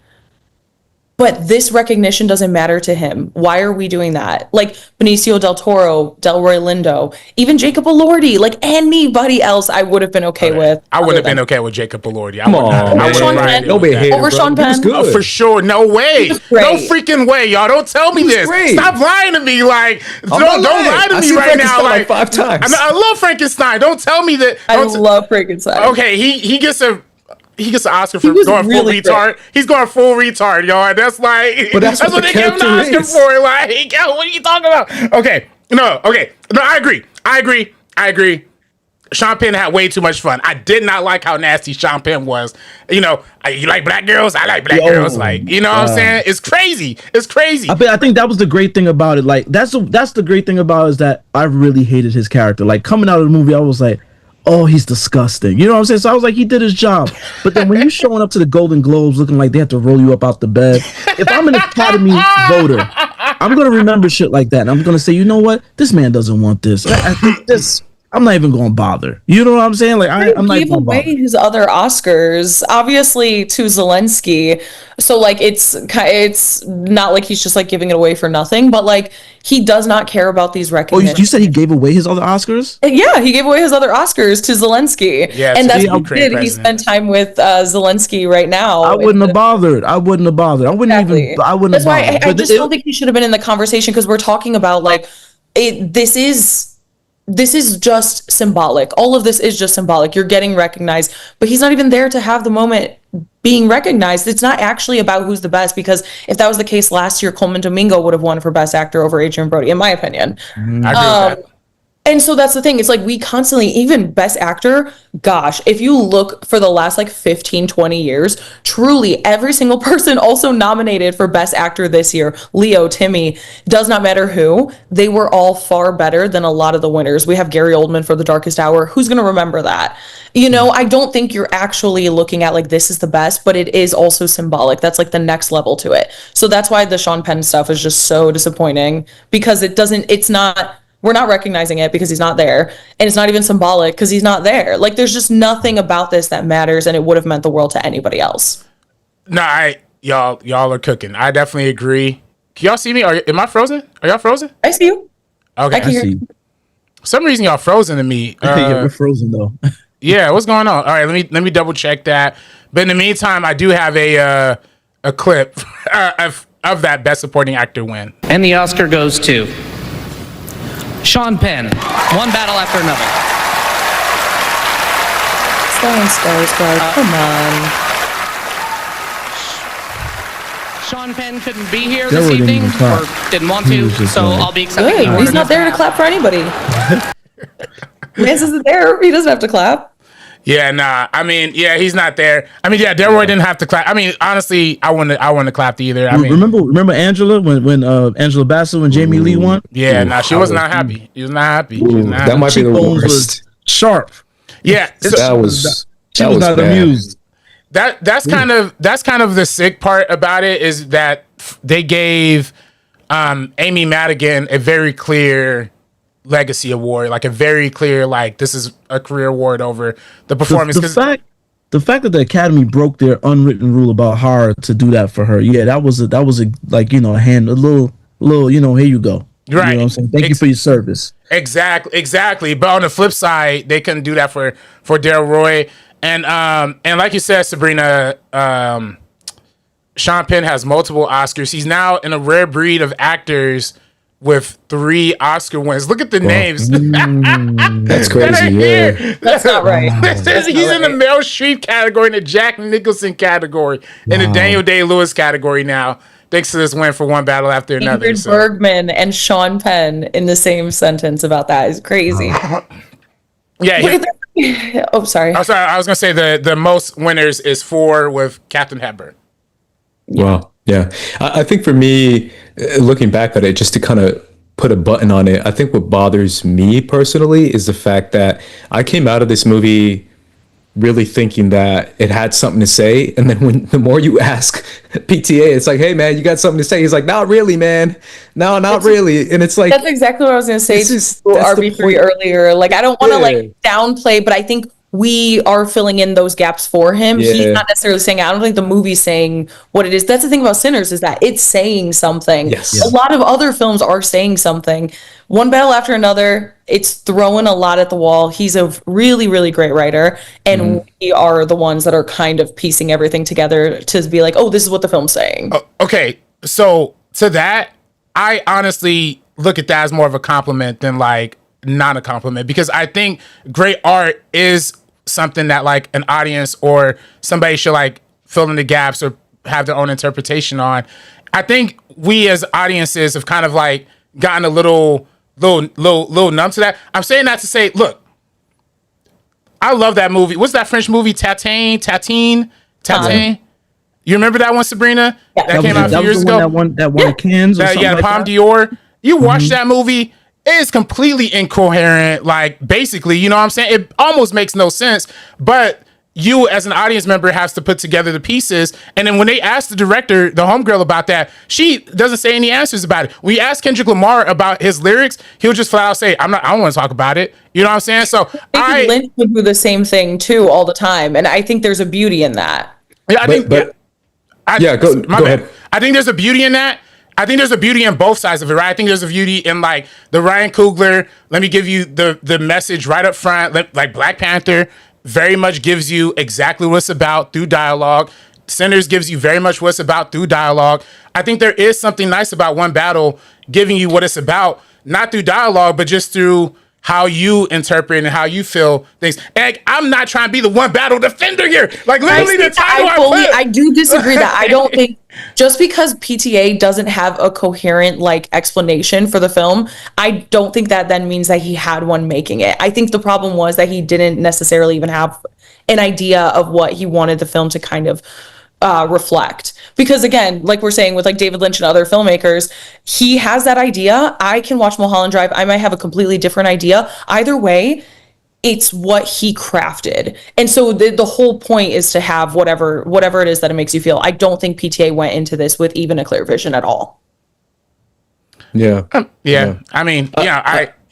but this recognition doesn't matter to him. Why are we doing that? Like Benicio del Toro, Delroy Lindo, even Jacob Elordi, like anybody else I would have been okay with. I would have been okay with Jacob Elordi. Come on, over Sean Penn. Over Sean Penn. Oh, for sure. No way. No freaking way, y'all. Don't tell me this. Great. Stop lying to me. Like, don't lie to me right now. Like 5 times. I love Frankenstein. Don't tell me that. I love Frankenstein. Okay, he gets an Oscar for going really full retard. He's going full retard, y'all. That's like, that's what they give him an Oscar for. Like, what are you talking about? Okay, no, I agree. Sean Penn had way too much fun. I did not like how nasty Sean Penn was. You like black girls? I like black girls. Like, what I'm saying? It's crazy. I think that was the great thing about it. Like, that's the great thing about it, is that I really hated his character. Like, coming out of the movie, I was like, oh, he's disgusting. You know what I'm saying? So I was like, he did his job. But then when you're showing up to the Golden Globes looking like they have to roll you up out the bed, if I'm an Academy voter, I'm going to remember shit like that. And I'm going to say, you know what? This man doesn't want this. I'm not even going to bother. You know what I'm saying? Like, I'm not even going to bother. He gave away his other Oscars, obviously, to Zelensky. So, like, it's not like he's just, like, giving it away for nothing. But, like, he does not care about these recognitions. Oh, you said he gave away his other Oscars? Yeah, he gave away his other Oscars to Zelensky. Yeah, and that's what he did. He spent time with Zelensky right now. I wouldn't have bothered. I wouldn't That's why I just don't think he should have been in the conversation, because we're talking about, like, this is just symbolic. All of this is just symbolic. You're getting recognized, but he's not even there to have the moment being recognized. It's not actually about who's the best, because if that was the case last year, Coleman Domingo would have won for Best Actor over Adrian Brody, in my opinion. I agree with that. And so that's the thing. It's like we constantly, even Best Actor, gosh, if you look for the last like 15, 20 years, truly every single person also nominated for Best Actor this year, Leo, Timmy, does not matter who, they were all far better than a lot of the winners. We have Gary Oldman for The Darkest Hour. Who's going to remember that? I don't think you're actually looking at like this is the best, but it is also symbolic. That's like the next level to it. So that's why the Sean Penn stuff is just so disappointing, because we're not recognizing it because he's not there. And it's not even symbolic because he's not there. Like, there's just nothing about this that matters, and it would have meant the world to anybody else. No, y'all are cooking. I definitely agree. Can y'all see me? Am I frozen? Are y'all frozen? I see you. Okay. I can hear you. For some reason, y'all frozen to me. Yeah, we're frozen though. Yeah, what's going on? All right, let me double check that. But in the meantime, I do have a clip of that Best Supporting Actor win. And the Oscar goes to Sean Penn, One Battle After Another. Skarsgård, come on. Sean Penn couldn't be here this evening, or didn't want to, so I'll be accepting. Good. He's not there to clap for anybody. Lance isn't there. He doesn't have to clap. Yeah, nah. I mean, yeah, he's not there. I mean, yeah, Delroy didn't have to clap. I mean, honestly, I wouldn't have clapped either. I mean, remember Angela when Angela Bassett when Jamie Lee won? Yeah, nah, she was not happy. She was not happy. That might be the worst. Sharp. Yeah, she was not amused. That's kind of the sick part about it, is that they gave Amy Madigan a very clear legacy award, like a very clear, like, this is a career award over the performance. The fact that the Academy broke their unwritten rule about horror to do that for her, yeah, that was a like, a little, here you go. Right. You know what I'm saying? Thank you for your service. Exactly. But on the flip side, they couldn't do that for Delroy. And like you said, Sabrina, Sean Penn has multiple Oscars. He's now in a rare breed of actors with 3 Oscar wins. Look at the names. That's crazy. Yeah. That's not right. He's in the Meryl Streep category, in the Jack Nicholson category, in the Daniel Day-Lewis category now, thanks to this win for One Battle After Another. Ingrid Bergman and Sean Penn in the same sentence about that is crazy. Yeah. Oh, sorry. I'm sorry. I was gonna say the most winners is 4 with Captain Hepburn. Wow. Yeah. I think for me, looking back at it, just to kind of put a button on it, I think what bothers me personally is the fact that I came out of this movie really thinking that it had something to say, and then when the more you ask PTA, it's like, hey man, you got something to say? He's like, not really, man. No, not really. And it's like, that's exactly what I was going to say to RB3 earlier. Like, I don't want to like downplay, but I think we are filling in those gaps for him. He's not necessarily saying, I don't think the movie's saying what it is. That's the thing about Sinners, is that it's saying something. Yes. A lot of other films are saying something. One Battle After Another, it's throwing a lot at the wall. He's a really, really great writer. And we are the ones that are kind of piecing everything together to be like, oh, this is what the film's saying. Okay. So to that, I honestly look at that as more of a compliment than like not a compliment, because I think great art is something that like an audience or somebody should like fill in the gaps or have their own interpretation on. I think we as audiences have kind of like gotten a little numb to that. I'm saying that to say, look, I love that movie. What's that French movie? Tatine. You remember that one, Sabrina? Yeah. That came out a few years ago. That won Cannes or something like Palme that? d'Or. You watch that movie, it's completely incoherent. Like, basically, you know what I'm saying? It almost makes no sense. But you, as an audience member, has to put together the pieces. And then when they ask the director, the homegirl, about that, she doesn't say any answers about it. When you ask Kendrick Lamar about his lyrics, he'll just flat out say, I don't want to talk about it. You know what I'm saying? So David Lynch would do the same thing too all the time. And I think there's a beauty in that. Yeah, go ahead. I think there's a beauty in that. I think there's a beauty in both sides of it, right? I think there's a beauty in like the Ryan Coogler, let me give you the message right up front. Like Black Panther very much gives you exactly what it's about through dialogue. Sinners gives you very much what it's about through dialogue. I think there is something nice about One Battle giving you what it's about, not through dialogue, but just through how you interpret and how you feel things. And like, I'm not trying to be the One Battle defender here. Like, literally the title I do disagree that I don't think just because PTA doesn't have a coherent like explanation for the film, I don't think that then means that he had one making it. I think the problem was that he didn't necessarily even have an idea of what he wanted the film to kind of reflect, because again, like we're saying with like David Lynch and other filmmakers, he has that idea. I can watch Mulholland Drive, I might have a completely different idea. Either way, it's what he crafted, and so the whole point is to have whatever it is that it makes you feel. I don't think PTA went into this with even a clear vision at all. I mean,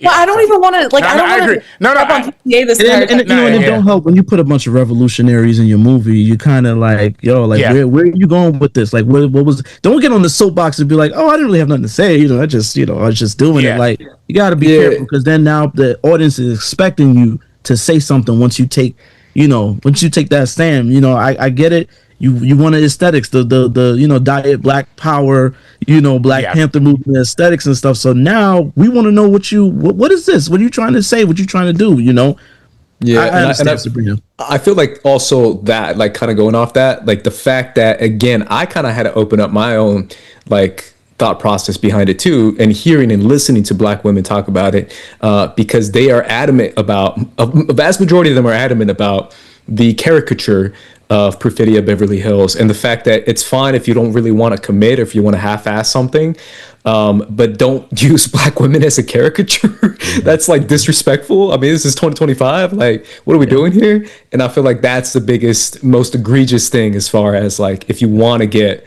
I don't even want to like. I don't want to agree. No, PTA this and it don't help when you put a bunch of revolutionaries in your movie. You kind of like, where are you going with this? Like, what was? Don't get on the soapbox and be like, oh, I didn't really have nothing to say. I was just doing it. Like, you got to be careful, because then now the audience is expecting you to say something once you take that stand. I get it. You want the aesthetics, the diet, Black Power, Black Panther movement aesthetics and stuff. So now we want to know what is this? What are you trying to say? What you trying to do? Yeah, I understand, Sabrina. I feel like also that, like, kind of going off that, like the fact that, again, I kind of had to open up my own like thought process behind it too, and hearing and listening to Black women talk about it, because they are adamant about, a vast majority of them are adamant about the caricature of Perfidia Beverly Hills, and the fact that it's fine if you don't really want to commit or if you want to half-ass something, but don't use Black women as a caricature. That's like disrespectful. I mean, this is 2025. Like, what are we doing here? And I feel like that's the biggest, most egregious thing, as far as like, if you want to get,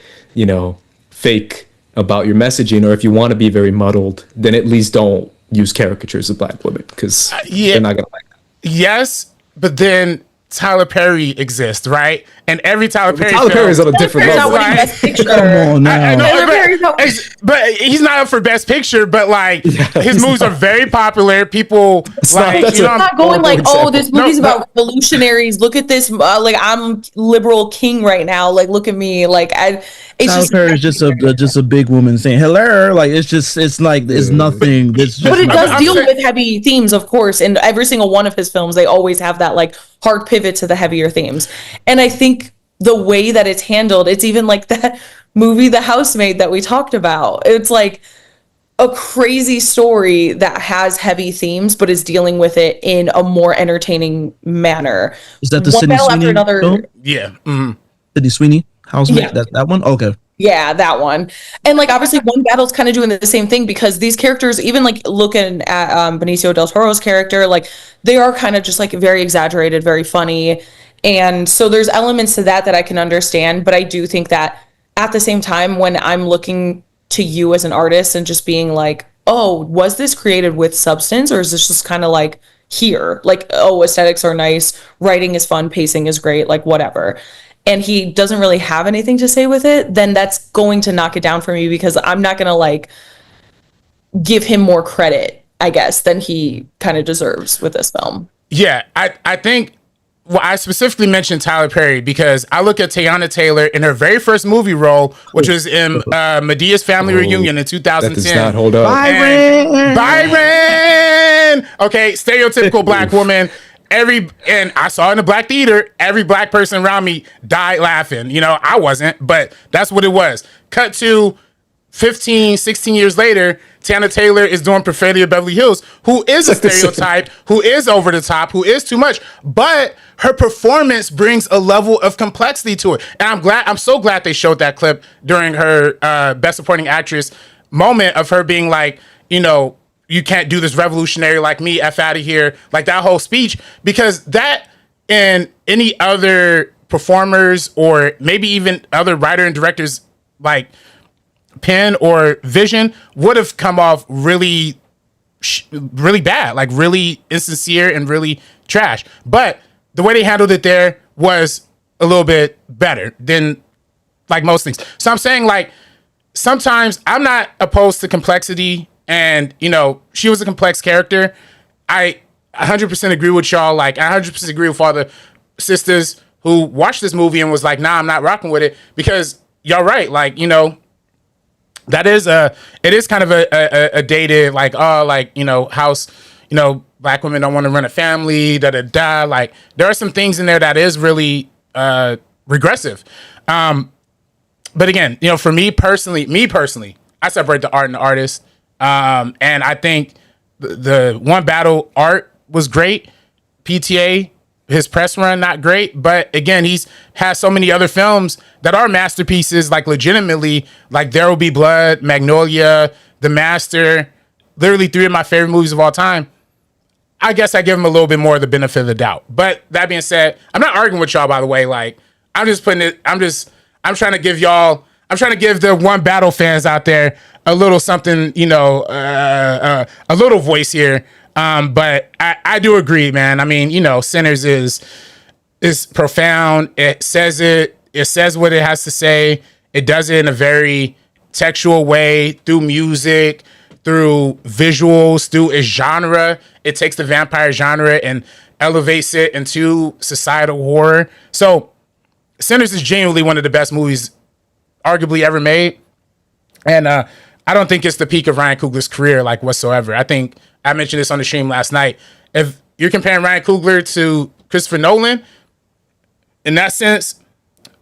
fake about your messaging, or if you want to be very muddled, then at least don't use caricatures of Black women, because they're not gonna like that. Yes, but then Tyler Perry exists, right? And every Tyler Perry Tyler Perry's on a different Perry's level. not winning Best Picture. Come on now. I know, Tyler Perry's not winning. but he's not up for Best Picture. But like his movies are very popular. People like that's you know. Not going like, example. oh, this movie's about revolutionaries. Look at this. Like I'm liberal king right now. Like look at me. Like it's Tyler just. Perry is just a big woman saying hello. Like it's nothing. It's just But it does I'm deal saying- with heavy themes, of course. In every single one of his films, they always have that like hard pivot to the heavier themes. And I think the way that it's handled, it's even like that movie, The Housemaid, that we talked about. It's like a crazy story that has heavy themes, but is dealing with it in a more entertaining manner. Is that the One Sydney battle Sweeney after another. film? Yeah. Mhm. Sydney Sweeney Housemaid. Yeah. That one. Okay. Yeah, that one. And like obviously One Battle's kind of doing the same thing because these characters, even like looking at Benicio del Toro's character, like they are kind of just like very exaggerated, very funny. And so there's elements to that I can understand, but I do think that at the same time when I'm looking to you as an artist and just being like, "Oh, was this created with substance or is this just kind of like here? Like, oh, aesthetics are nice, writing is fun, pacing is great, like whatever." And he doesn't really have anything to say with it, then that's going to knock it down for me because I'm not going to like give him more credit, I guess, than he kind of deserves with this film. Yeah, I think I specifically mentioned Tyler Perry because I look at Teyana Taylor in her very first movie role, which was in Medea's Family Reunion in 2010. That does not hold up. Byron! Okay, stereotypical black woman. And I saw it in the black theater, every black person around me died laughing. You know, I wasn't, but that's what it was. Cut to 15, 16 years later, Teyana Taylor is doing Profanity of Beverly Hills, who is a stereotype, who is over the top, who is too much, but her performance brings a level of complexity to it. And I'm so glad they showed that clip during her Best Supporting Actress moment of her being like, you know, you can't do this revolutionary like me, F out of here, like that whole speech, because that and any other performers or maybe even other writer and directors like pen or vision would have come off really bad, like really insincere and really trash. But the way they handled it there was a little bit better than like most things. So I'm saying like sometimes I'm not opposed to complexity. And, you know, she was a complex character. I 100% agree with y'all. Like, I 100% agree with all the sisters who watched this movie and was like, nah, I'm not rocking with it. Because y'all right. Like, you know, it is kind of a dated, like, oh, like, you know, house, you know, black women don't want to run a family, da-da-da. Like, there are some things in there that is really regressive. But again, you know, for me personally, I separate the art and the artist. And I think the One Battle art was great. PTA, his press run, not great. But again, he's has so many other films that are masterpieces, like legitimately, like There Will Be Blood, Magnolia, The Master, literally 3 of my favorite movies of all time. I guess I give him a little bit more of the benefit of the doubt. But that being said, I'm not arguing with y'all, by the way. Like, I'm trying to give the One Battle fans out there a little something, you know, a little voice here. But I do agree, man. I mean, you know, Sinners is profound. It says what it has to say. It does it in a very textual way through music, through visuals, through its genre. It takes the vampire genre and elevates it into societal horror. So Sinners is genuinely one of the best movies arguably ever made. And I don't think it's the peak of Ryan Coogler's career, like, whatsoever. I think I mentioned this on the stream last night. If you're comparing Ryan Coogler to Christopher Nolan, in that sense,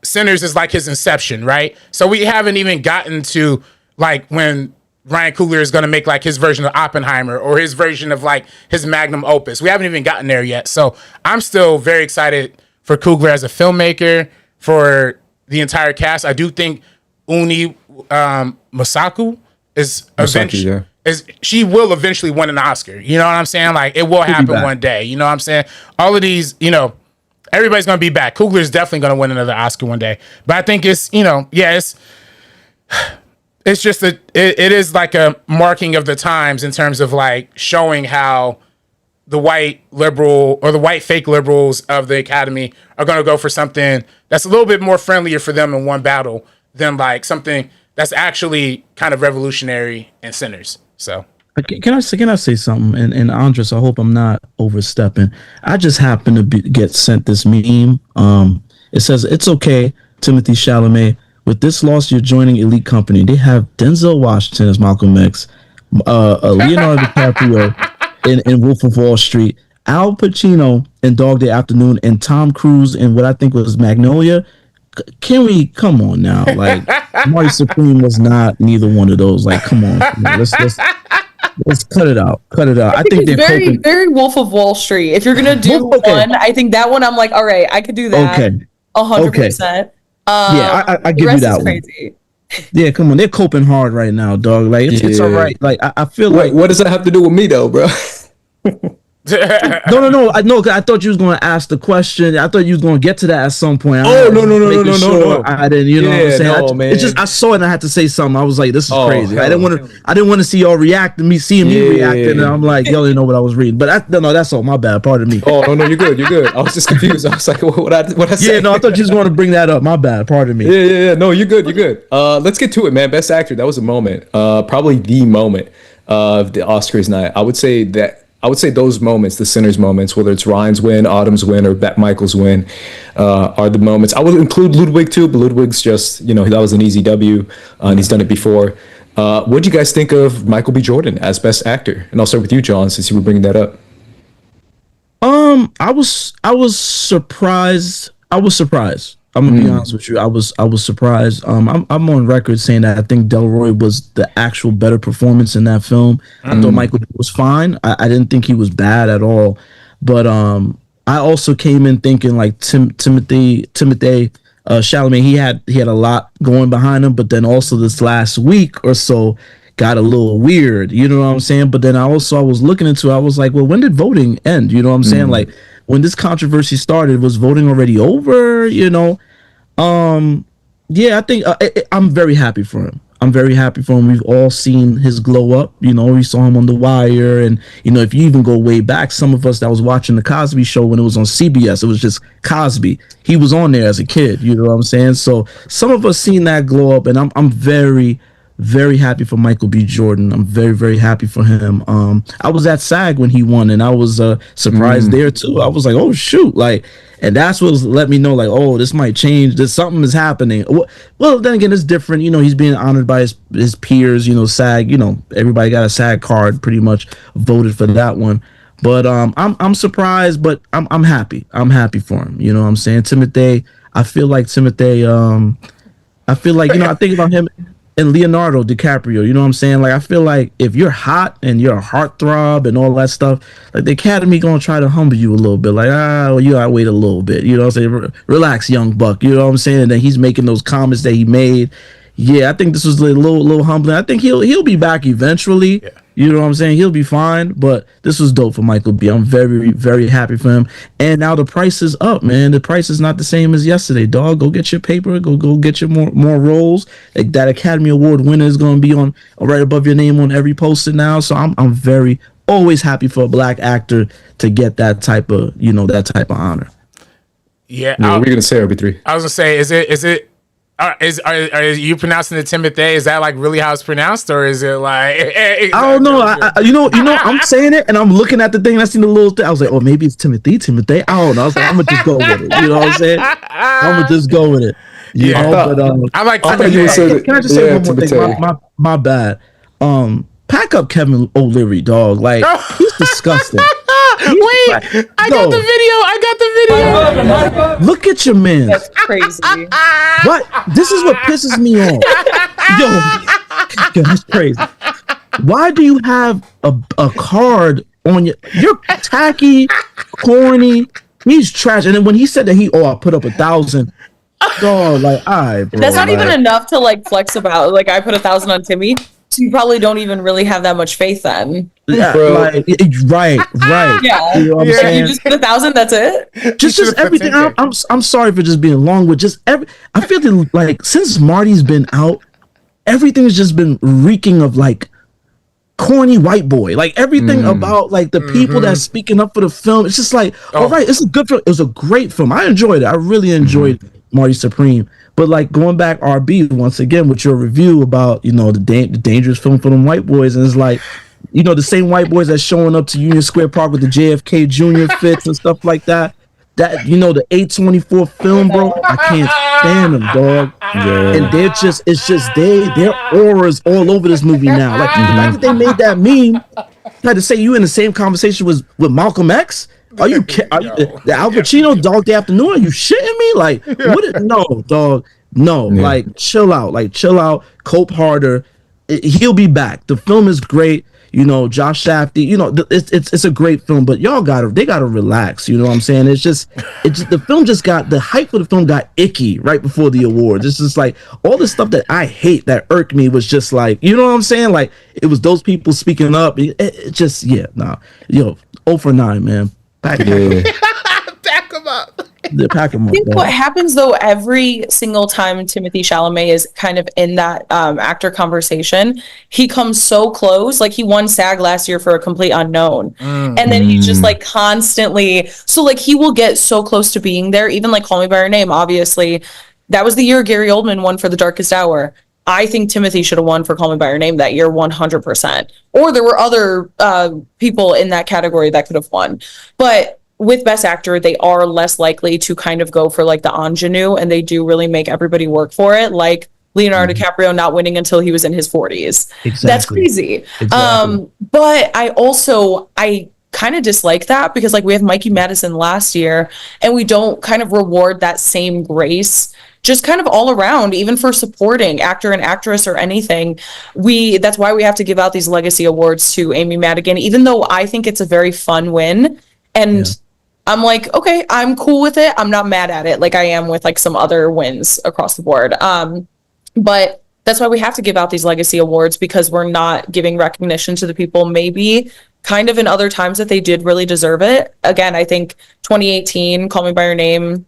Sinners is like his inception, right? So we haven't even gotten to like when Ryan Coogler is going to make like his version of Oppenheimer or his version of like his magnum opus. We haven't even gotten there yet. So I'm still very excited for Coogler as a filmmaker, for the entire cast. I do think Uni Masaku she will eventually win an Oscar. You know what I'm saying? Like, it will happen one day. You know what I'm saying? All of these, you know, everybody's going to be back. Coogler is definitely going to win another Oscar one day. But I think it's, you know, yeah, it's just it is like a marking of the times in terms of like showing how the white liberal or the white fake liberals of the Academy are going to go for something that's a little bit more friendlier for them in one battle than like something that's actually kind of revolutionary and sinners. So can I say something? And Andres, I hope I'm not overstepping. I just happened to get sent this meme. It says, "It's okay, Timothy Chalamet. With this loss, you're joining elite company." They have Denzel Washington as Malcolm X, Leonardo DiCaprio in Wolf of Wall Street, Al Pacino in Dog Day Afternoon, and Tom Cruise in what I think was Magnolia. Can we come on now? Like, Marty Supreme was not neither one of those. Like, come on. Let's cut it out. I think they're very, very Wolf of Wall Street. If you're gonna do one, I think that one I'm like, all right, I could do that. Okay. 100%. Yeah, I give you that one. Crazy. Yeah, come on, they're coping hard right now, dog. Like it's all right. Like I feel like, what does that have to do with me though, bro? No. I thought you was going to ask the question. I thought you was going to get to that at some point. No. I didn't. You know what I'm saying? It's just I saw it and I had to say something. I was like, this is crazy. I didn't want to see y'all react to me seeing me reacting. And I'm like, y'all didn't know what I was reading. But no, that's all. My bad. Pardon me. Oh no, you're good. I was just confused. I was like, what I said? Yeah, no, I thought you was going to bring that up. My bad. Pardon me. Yeah. No, you're good. Let's get to it, man. Best actor. That was a moment. Probably the moment of the Oscars night. I would say those moments, the Sinners moments, whether it's Ryan's win, Autumn's win, or Bette Michaels' win, are the moments. I would include Ludwig too, but Ludwig's just, that was an easy W, and he's done it before. What do you guys think of Michael B. Jordan as Best Actor? And I'll start with you, John, since you were bringing that up. I was surprised. I'm gonna be honest with you. I was surprised. I'm on record saying that I think Delroy was the actual better performance in that film. I thought Michael was fine. I didn't think he was bad at all. But I also came in thinking like Timothy Chalamet. He had a lot going behind him. But then also this last week or so got a little weird. You know what I'm saying? But then I was looking into it. I was like, well, when did voting end? You know what I'm saying? Like, when this controversy started, was voting already over? Yeah, I think I'm very happy for him. We've all seen his glow up. We saw him on The Wire, and if you even go way back, some of us that was watching the Cosby Show when it was on CBS, it was just Cosby. He was on there as a kid. You know what I'm saying? So some of us seen that glow up, and I'm very, very happy for Michael B. Jordan. I'm very, very happy for him. I was at SAG when he won, and I was surprised there too. I was like, oh shoot, and that's what let me know, like, oh, this might change. Something is happening. Well, then again, it's different. He's being honored by his peers. SAG. Everybody got a SAG card. Pretty much voted for that one. But I'm surprised, but I'm happy. I'm happy for him. You know what I'm saying? Timothy. I feel like I think about him and Leonardo DiCaprio, you know what I'm saying? Like, I feel like if you're hot and you're a heartthrob and all that stuff, like, the Academy gonna try to humble you a little bit. Like, well, you gotta wait a little bit. You know what I'm saying? Relax, young buck. You know what I'm saying? And then he's making those comments that he made. Yeah, I think this was a little humbling. I think he'll be back eventually. Yeah. You know what I'm saying? He'll be fine, but this was dope for Michael B. I'm very, very happy for him. And now the price is up, man. The price is not the same as yesterday, dog. Go get your paper. Go get your more roles. Like, that Academy Award winner is going to be on right above your name on every poster now. So I'm very always happy for a black actor to get that type of honor. Yeah. What were you gonna say, RB3? I was gonna say, is it? Are you pronouncing it Timothy? Is that like really how it's pronounced, or is it like? I don't know. I'm saying it, and I'm looking at the thing. And I seen the little thing. I was like, oh, maybe it's Timothy. I don't know. I was like, I'm gonna just go with it. You know what I'm saying? I'm gonna just go with it. I like. Can I just say one more thing? My bad. Pack up Kevin O'Leary, dog. Like, he's disgusting. Wait, I got the video. Look at your man. That's crazy. What? This is what pisses me off. Yo, that's crazy. Why do you have a card on you're tacky, corny, he's trash. And then when he said that I put up 1,000, dog, like, all right, bro. That's not even enough to like flex about. Like, I put 1,000 on Timmy. So you probably don't even really have that much faith then. Yeah, right. Yeah, you know what I'm saying? You just put 1,000. That's it. Just everything. I'm sorry for just being long with just every. I feel like since Marty's been out, everything's just been reeking of like corny white boy. Like everything about like the people that's speaking up for the film. It's just like, all right, it's a good film. It was a great film. I enjoyed it. I really enjoyed Marty Supreme. But like going back, RB, once again with your review about the dangerous film for them white boys, and it's like, the same white boys that's showing up to Union Square Park with the JFK Jr. fits and stuff like that. That the A24 film, bro, I can't stand them, dog. Yeah. And their auras all over this movie now. Like the fact that they made that meme, had to say you in the same conversation with Malcolm X. Are you the Al Pacino Dog Day Afternoon? Are you shitting me? Like what? No, dog. No, like chill out. Cope harder. He'll be back. The film is great. Josh Safdie, it's a great film, but they gotta relax. You know what I'm saying? It's just the film the hype for the film got icky right before the awards. It's just like all the stuff that I hate that irked me was just like, you know what I'm saying? Like it was those people speaking up. It just, 0 for 9, man. Pack them up. I think what happens though every single time Timothée Chalamet is kind of in that actor conversation, he comes so close. Like he won SAG last year for A Complete Unknown, and then he's just like constantly. So like he will get so close to being there. Even like Call Me by Your Name, obviously, that was the year Gary Oldman won for The Darkest Hour. I think Timothy should have won for Call Me by Your Name that year, 100%. Or there were other people in that category that could have won, but with Best Actor, they are less likely to kind of go for like the ingenue, and they do really make everybody work for it. Like Leonardo DiCaprio not winning until he was in his 40s. Exactly. That's crazy. Exactly. But I kind of dislike that because like we have Mikey Madison last year, and we don't kind of reward that same grace just kind of all around, even for supporting actor and actress or anything. That's why we have to give out these legacy awards to Amy Madigan, even though I think it's a very fun win. And I'm like, okay, I'm cool with it. I'm not mad at it like I am with like some other wins across the board. But that's why we have to give out these legacy awards, because we're not giving recognition to the people maybe kind of in other times that they did really deserve it. Again, I think 2018, Call Me by Your Name,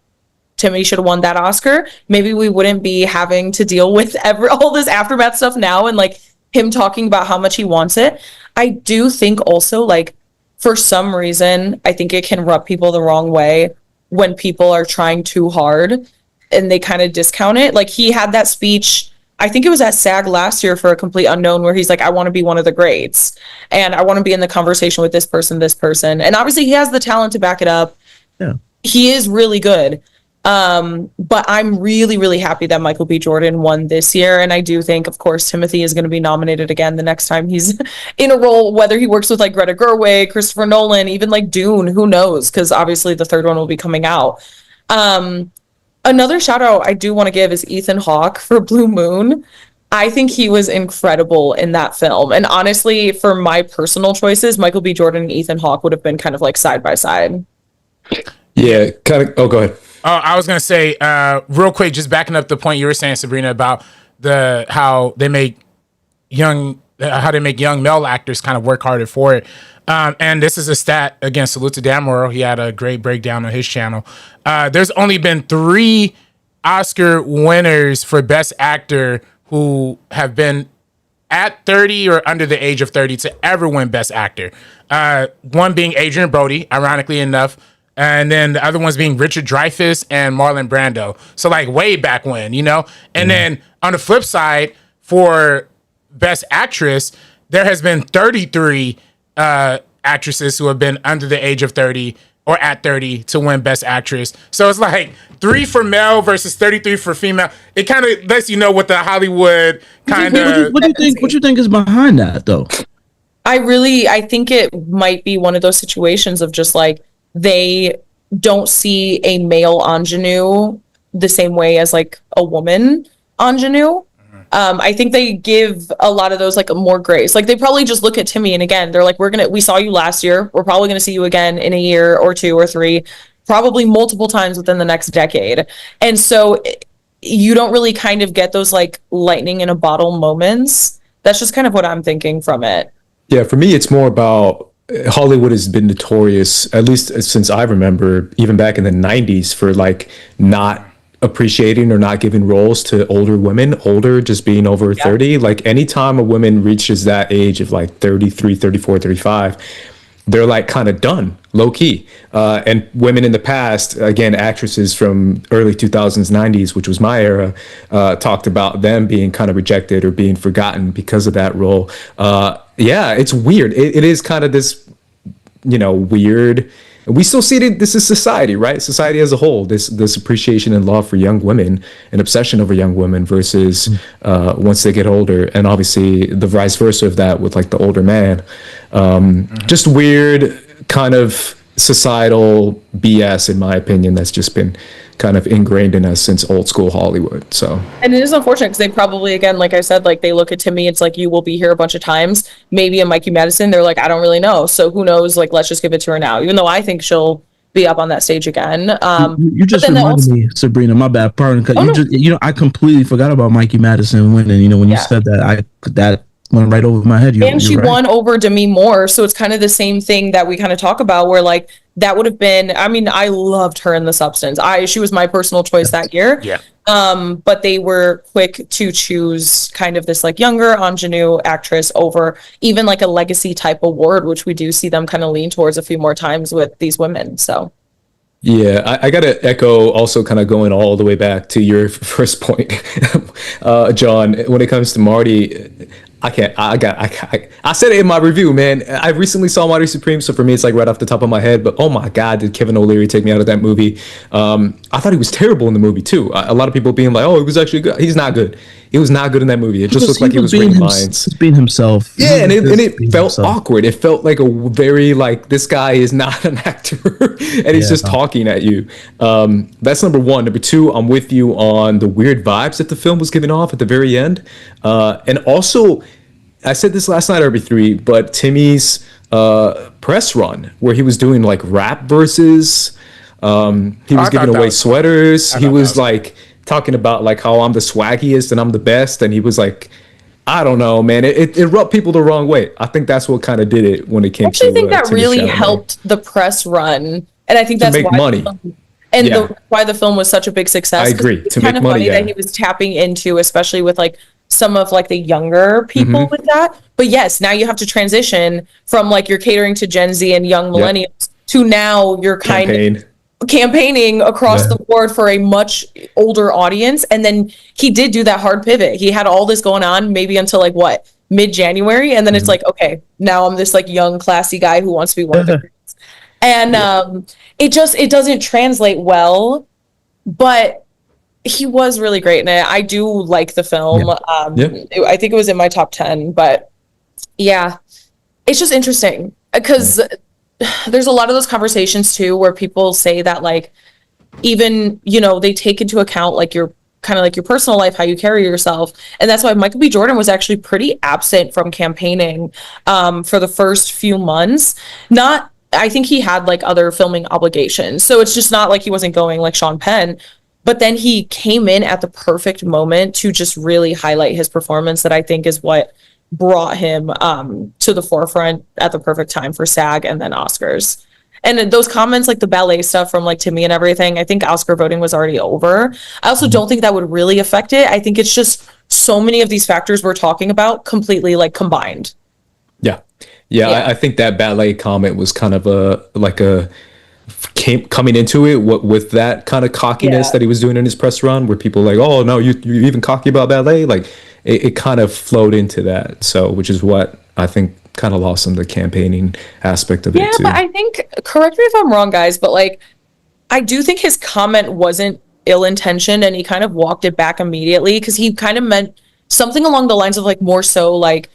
Timmy should have won that Oscar. Maybe we wouldn't be having to deal with all this aftermath stuff now, and like him talking about how much he wants it. I do think also like, for some reason, I think it can rub people the wrong way when people are trying too hard and they kind of discount it. Like he had that speech, I think it was at SAG last year for A Complete Unknown, where he's like, I want to be one of the greats and I want to be in the conversation with this person. And obviously he has the talent to back it up. Yeah. He is really good. But I'm really, really happy that Michael B. Jordan won this year. And I do think, of course, Timothy is going to be nominated again the next time he's in a role, whether he works with like Greta Gerwig, Christopher Nolan, even like Dune, who knows? Because obviously the third one will be coming out. Another shout out I do want to give is Ethan Hawke for Blue Moon. I think he was incredible in that film. And honestly, for my personal choices, Michael B. Jordan and Ethan Hawke would have been kind of like side by side. Yeah, kind of. Oh, go ahead. I was gonna say real quick, just backing up the point you were saying, Sabrina, about how they make young male actors kind of work harder for it. And this is a stat, again, salute to Dan Morrow. He had a great breakdown on his channel. There's only been 3 Oscar winners for Best Actor who have been at 30 or under the age of 30 to ever win Best Actor. One being Adrian Brody, ironically enough. And then the other ones being Richard Dreyfuss and Marlon Brando. So like way back when, And then on the flip side, for Best Actress, there has been 33 actresses who have been under the age of 30 or at 30 to win Best Actress. So it's like 3 for male versus 33 for female. It kind of lets you know what the Hollywood kind of... What do you think is behind that, though? I think it might be one of those situations of just like, they don't see a male ingenue the same way as like a woman ingenue. I think they give a lot of those like more grace. Like they probably just look at Timmy, and again, they're like, we saw you last year. We're probably going to see you again in a year or 2 or 3, probably multiple times within the next decade. And so you don't really kind of get those like lightning in a bottle moments. That's just kind of what I'm thinking from it. Yeah, for me, it's more about Hollywood has been notorious, at least since I remember, even back in the 90s, for like not appreciating or not giving roles to older women, older just being over 30. Like anytime a woman reaches that age of like 33, 34, 35, they're like kind of done, low key. And women in the past, again, actresses from early 2000s, 90s, which was my era, talked about them being kind of rejected or being forgotten because of that role. Yeah, it's weird. It is kind of this, weird. We still see it. This is society, right? Society as a whole. This appreciation and love for young women, an obsession over young women versus once they get older, and obviously the vice versa of that with like the older man. Just weird kind of societal BS, in my opinion, that's just been kind of ingrained in us since old school Hollywood. So, and it is unfortunate because they probably, again, like I said, like they look at Timmy, it's like, you will be here a bunch of times. Maybe in Mikey Madison, they're like, I don't really know. So who knows? Like, let's just give it to her now, even though I think she'll be up on that stage again. You just reminded me, Sabrina, my bad, pardon. I completely forgot about Mikey Madison winning. When you said that, that went right over my head. And she won over Demi Moore. So it's kind of the same thing that we kind of talk about where like, that would have been, I mean, I loved her in The Substance. She was my personal choice that year. Yeah. But they were quick to choose kind of this like younger ingenue actress over even like a legacy type award, which we do see them kind of lean towards a few more times with these women. So. Yeah, I got to echo also kind of going all the way back to your first point, John, when it comes to Marty. I said it in my review, man. I recently saw Marty Supreme, so for me, it's like right off the top of my head. But oh my God, did Kevin O'Leary take me out of that movie? I thought he was terrible in the movie too. A lot of people being like, "Oh, he was actually good." He's not good. He was not good in that movie. It just looked like he was reading lines. Being himself. Yeah, and it felt awkward. It felt like a very like this guy is not an actor, and he's just talking at you. That's number one. Number two, I'm with you on the weird vibes that the film was giving off at the very end, and also. I said this last night, RB3, but Timmy's press run where he was doing like rap verses, he was giving away sweaters. He was like talking about like how I'm the swaggiest and I'm the best, and he was like, I don't know, man. It rubbed people the wrong way. I think that's what kind of did it when it came to. I think that really helped the press run, and I think that's to make why money. Why the film was such a big success. I agree. It's kind of funny that he was tapping into, especially with like some of like the younger people with that. But yes, now you have to transition from like you're catering to Gen Z and young millennials to now you're kind of campaigning across the board for a much older audience. And then he did do that hard pivot. He had all this going on maybe until like what, mid-January, and then it's like, okay, now I'm this like young classy guy who wants to be one of the girls. And it doesn't translate well, but he was really great in it. I do like the film. I think it was in my top 10, but yeah, it's just interesting because there's a lot of those conversations too where people say that like even they take into account like your kind of like your personal life, how you carry yourself, and that's why Michael B. Jordan was actually pretty absent from campaigning for the first few months. I think he had like other filming obligations, so it's just not like he wasn't going like Sean Penn. But then he came in at the perfect moment to just really highlight his performance that I think is what brought him to the forefront at the perfect time for SAG and then Oscars. And those comments, like the ballet stuff from like Timmy and everything, I think Oscar voting was already over. I also don't think that would really affect it. I think it's just so many of these factors we're talking about completely like combined. Yeah. I think that ballet comment was kind of coming into it with that kind of cockiness that he was doing in his press run, where people were like, oh no, you're even cocky about ballet. Like it kind of flowed into that. So, which is what I think kind of lost him the campaigning aspect of it too. Yeah, but I think, correct me if I'm wrong, guys, but like, I do think his comment wasn't ill-intentioned, and he kind of walked it back immediately because he kind of meant something along the lines of like more so like,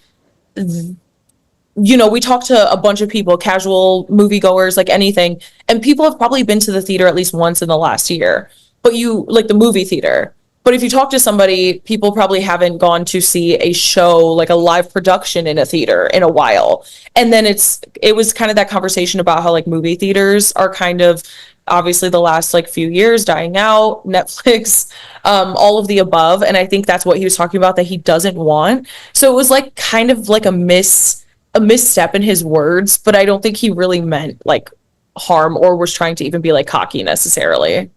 we talked to a bunch of people, casual moviegoers, like anything, and people have probably been to the theater at least once in the last year, but the movie theater. But if you talk to somebody, people probably haven't gone to see a show, like a live production in a theater in a while. And then it was kind of that conversation about how like movie theaters are kind of obviously the last like few years dying out, Netflix, all of the above. And I think that's what he was talking about that he doesn't want. So it was like kind of like a misstep in his words, but I don't think he really meant like harm or was trying to even be like cocky necessarily.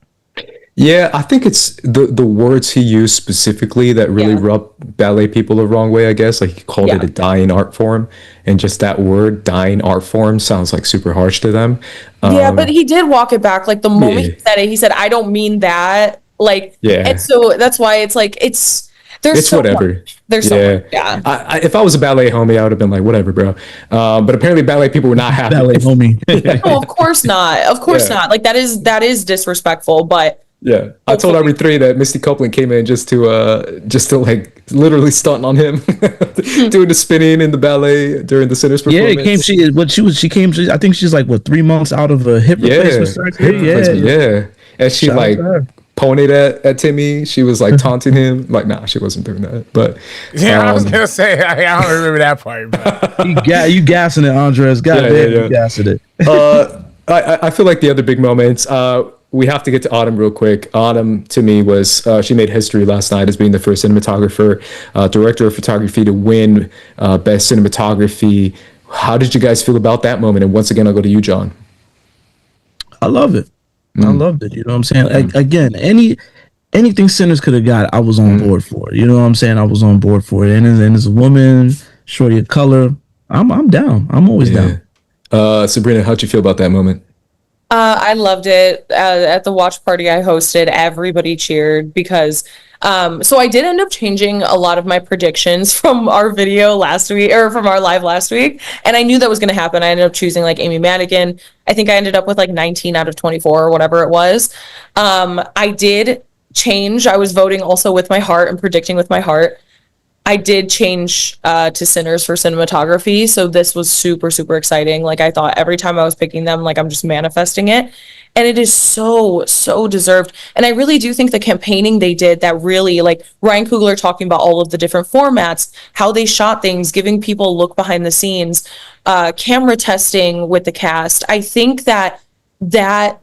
Yeah, I think it's the words he used specifically that really rubbed ballet people the wrong way, I guess. Like he called it a dying art form, and just that word, dying art form, sounds like super harsh to them. Yeah, but he did walk it back. Like the moment he said it, he said, "I don't mean that." Like, and so that's why it's like there's so whatever. much. There's so much. Yeah. I, if I was a ballet homie, I would have been like, whatever, bro. But apparently, ballet people were not happy. Ballet homie. No, of course not. Of course not. Like that is disrespectful. But yeah, I told RB3 that Misty Copeland came in just to like literally stunt on him, doing the spinning in the ballet during the Sinners performance. Yeah, she came. I think she's like 3 months out of a hip replacement surgery. Yeah, and she like ponied at Timmy. She was like taunting him. Like, nah, she wasn't doing that. But I was gonna say I don't remember that part. But. you gassing it, Andres? You gassing it. I feel like the other big moments. We have to get to Autumn real quick. Autumn, to me, was she made history last night as being the first cinematographer, director of photography to win Best Cinematography. How did you guys feel about that moment? And once again, I'll go to you, John. I love it. I loved it. You know what I'm saying? Again, anything Sinners could have got, I was on board for it. You know what I'm saying? I was on board for it. And as a woman, shorty of color, I'm down. I'm always down. Sabrina, how'd you feel about that moment? I loved it. At the watch party I hosted, everybody cheered because so I did end up changing a lot of my predictions from our video last week, or from our live last week, and I knew that was going to happen. I ended up choosing like Amy Madigan. I think I ended up with like 19 out of 24 or whatever it was. I did change. I was voting also with my heart and predicting with my heart. I did change to Sinners for cinematography, so this was super, super exciting. Like I thought every time I was picking them, like I'm just manifesting it, and it is so, so deserved. And I really do think the campaigning they did, that really, like Ryan Coogler talking about all of the different formats, how they shot things, giving people a look behind the scenes, camera testing with the cast. I think that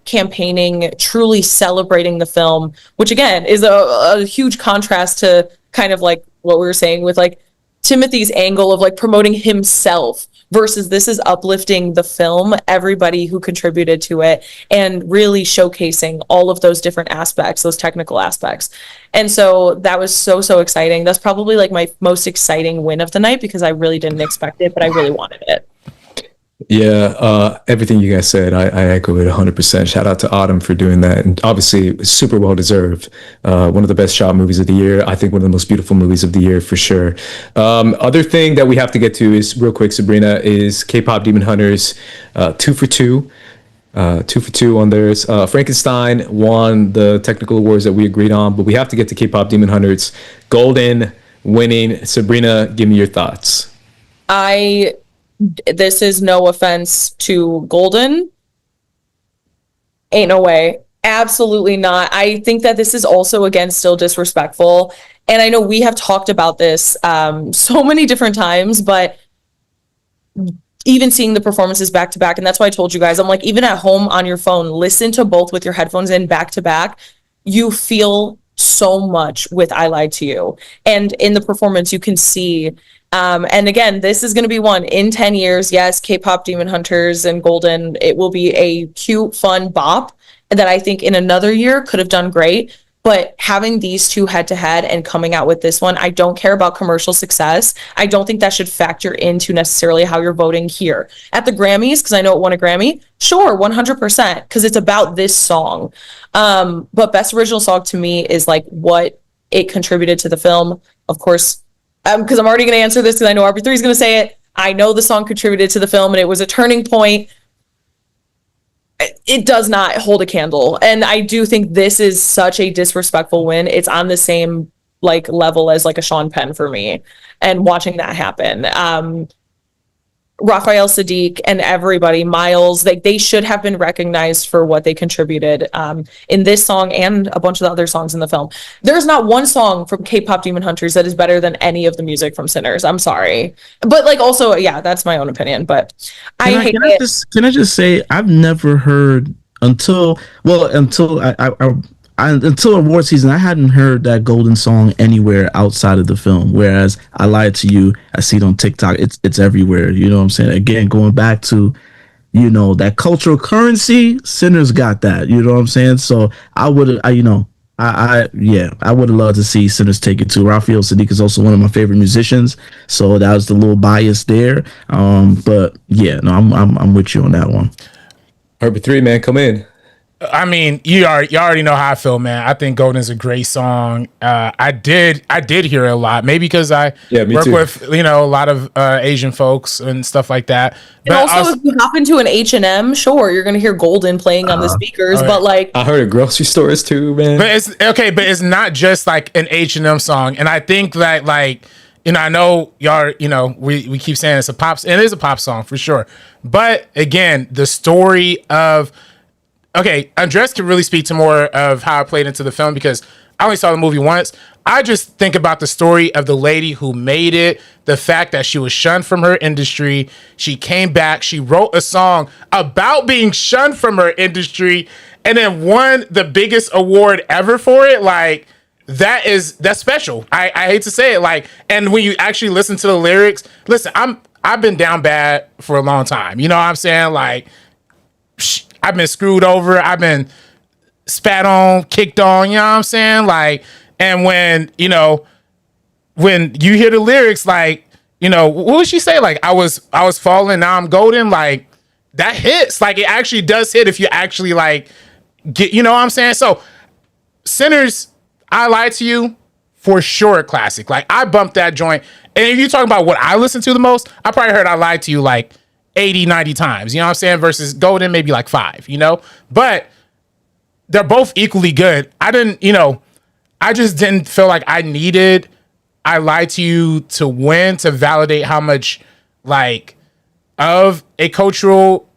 campaigning, truly celebrating the film, which again is a huge contrast to kind of like what we were saying with like Timothy's angle of like promoting himself versus this is uplifting the film, everybody who contributed to it, and really showcasing all of those different aspects, those technical aspects. And so that was so, so exciting. That's probably like my most exciting win of the night because I really didn't expect it, but I really wanted it. Yeah, everything you guys said, I echo it 100%. Shout out to Autumn for doing that. And obviously, super well deserved. One of the best shot movies of the year. I think one of the most beautiful movies of the year for sure. Other thing that we have to get to is, real quick, Sabrina, is K-Pop Demon Hunters 2 for 2. 2 for 2 on theirs. Frankenstein won the technical awards that we agreed on, but we have to get to K-Pop Demon Hunters. Golden winning. Sabrina, give me your thoughts. This is no offense to Golden. Ain't no way. Absolutely not. I think that this is also, again, still disrespectful. And I know we have talked about this so many different times, but even seeing the performances back to back, and that's why I told you guys, I'm like, even at home on your phone, listen to both with your headphones in back to back. You feel so much with I Lied to You. And in the performance, you can see and again, this is going to be one in 10 years. Yes, K-Pop Demon Hunters and Golden, it will be a cute, fun bop that I think in another year could have done great. But having these two head to head and coming out with this one, I don't care about commercial success. I don't think that should factor into necessarily how you're voting here. At the Grammys, because I know it won a Grammy, sure, 100%, because it's about this song. But Best Original Song to me is like what it contributed to the film. Of course, because I'm already going to answer this because I know RB3 is going to say it. I know the song contributed to the film and it was a turning point. It does not hold a candle. And I do think this is such a disrespectful win. It's on the same like level as like a Sean Penn for me. And watching that happen. Raphael Sadiq and everybody, Miles, they should have been recognized for what they contributed in this song and a bunch of the other songs in the film. There's not one song from K-Pop Demon Hunters that is better than any of the music from Sinners. I'm sorry. But like also, yeah, that's my own opinion. But I hate it. Can I just say I've never heard until award season, I hadn't heard that Golden song anywhere outside of the film. Whereas I Lied to You, I see it on TikTok. It's everywhere. You know what I'm saying? Again, going back to, that cultural currency, Sinners got that. You know what I'm saying? So I would, I would have loved to see Sinners take it too. Raphael Sadiq is also one of my favorite musicians, so that was the little bias there. But yeah, no, I'm with you on that one. Herbert 3, man, come in. I mean, you already know how I feel, man. I think Golden's a great song. I did hear it a lot, maybe because I work too. with a lot of Asian folks and stuff like that. And also, if you hop into an H&M, sure, you're gonna hear Golden playing on the speakers, but like I heard at grocery stores too, man. But it's not just like an H&M song, and I think that like. I know y'all, we keep saying it's a pop, and it is a pop song for sure. But again, the story of, Andres can really speak to more of how it played into the film because I only saw the movie once. I just think about the story of the lady who made it, the fact that she was shunned from her industry. She came back, she wrote a song about being shunned from her industry, and then won the biggest award ever for it. Like, that's special. I hate to say it, like, and when you actually listen to the lyrics, listen, I've been down bad for a long time. You know what I'm saying? Like, I've been screwed over. I've been spat on, kicked on. You know what I'm saying? Like, and when you hear the lyrics, like, what would she say? Like, I was falling, now I'm golden. Like, that hits. Like, it actually does hit if you actually like get. You know what I'm saying? So, Sinners. I Lied to You, for sure, a classic. Like, I bumped that joint. And if you talk about what I listen to the most, I probably heard I Lied to You like 80, 90 times. You know what I'm saying? Versus Golden, maybe like 5, But they're both equally good. I just didn't feel like I needed I Lied to You to win to validate how much, like, of a cultural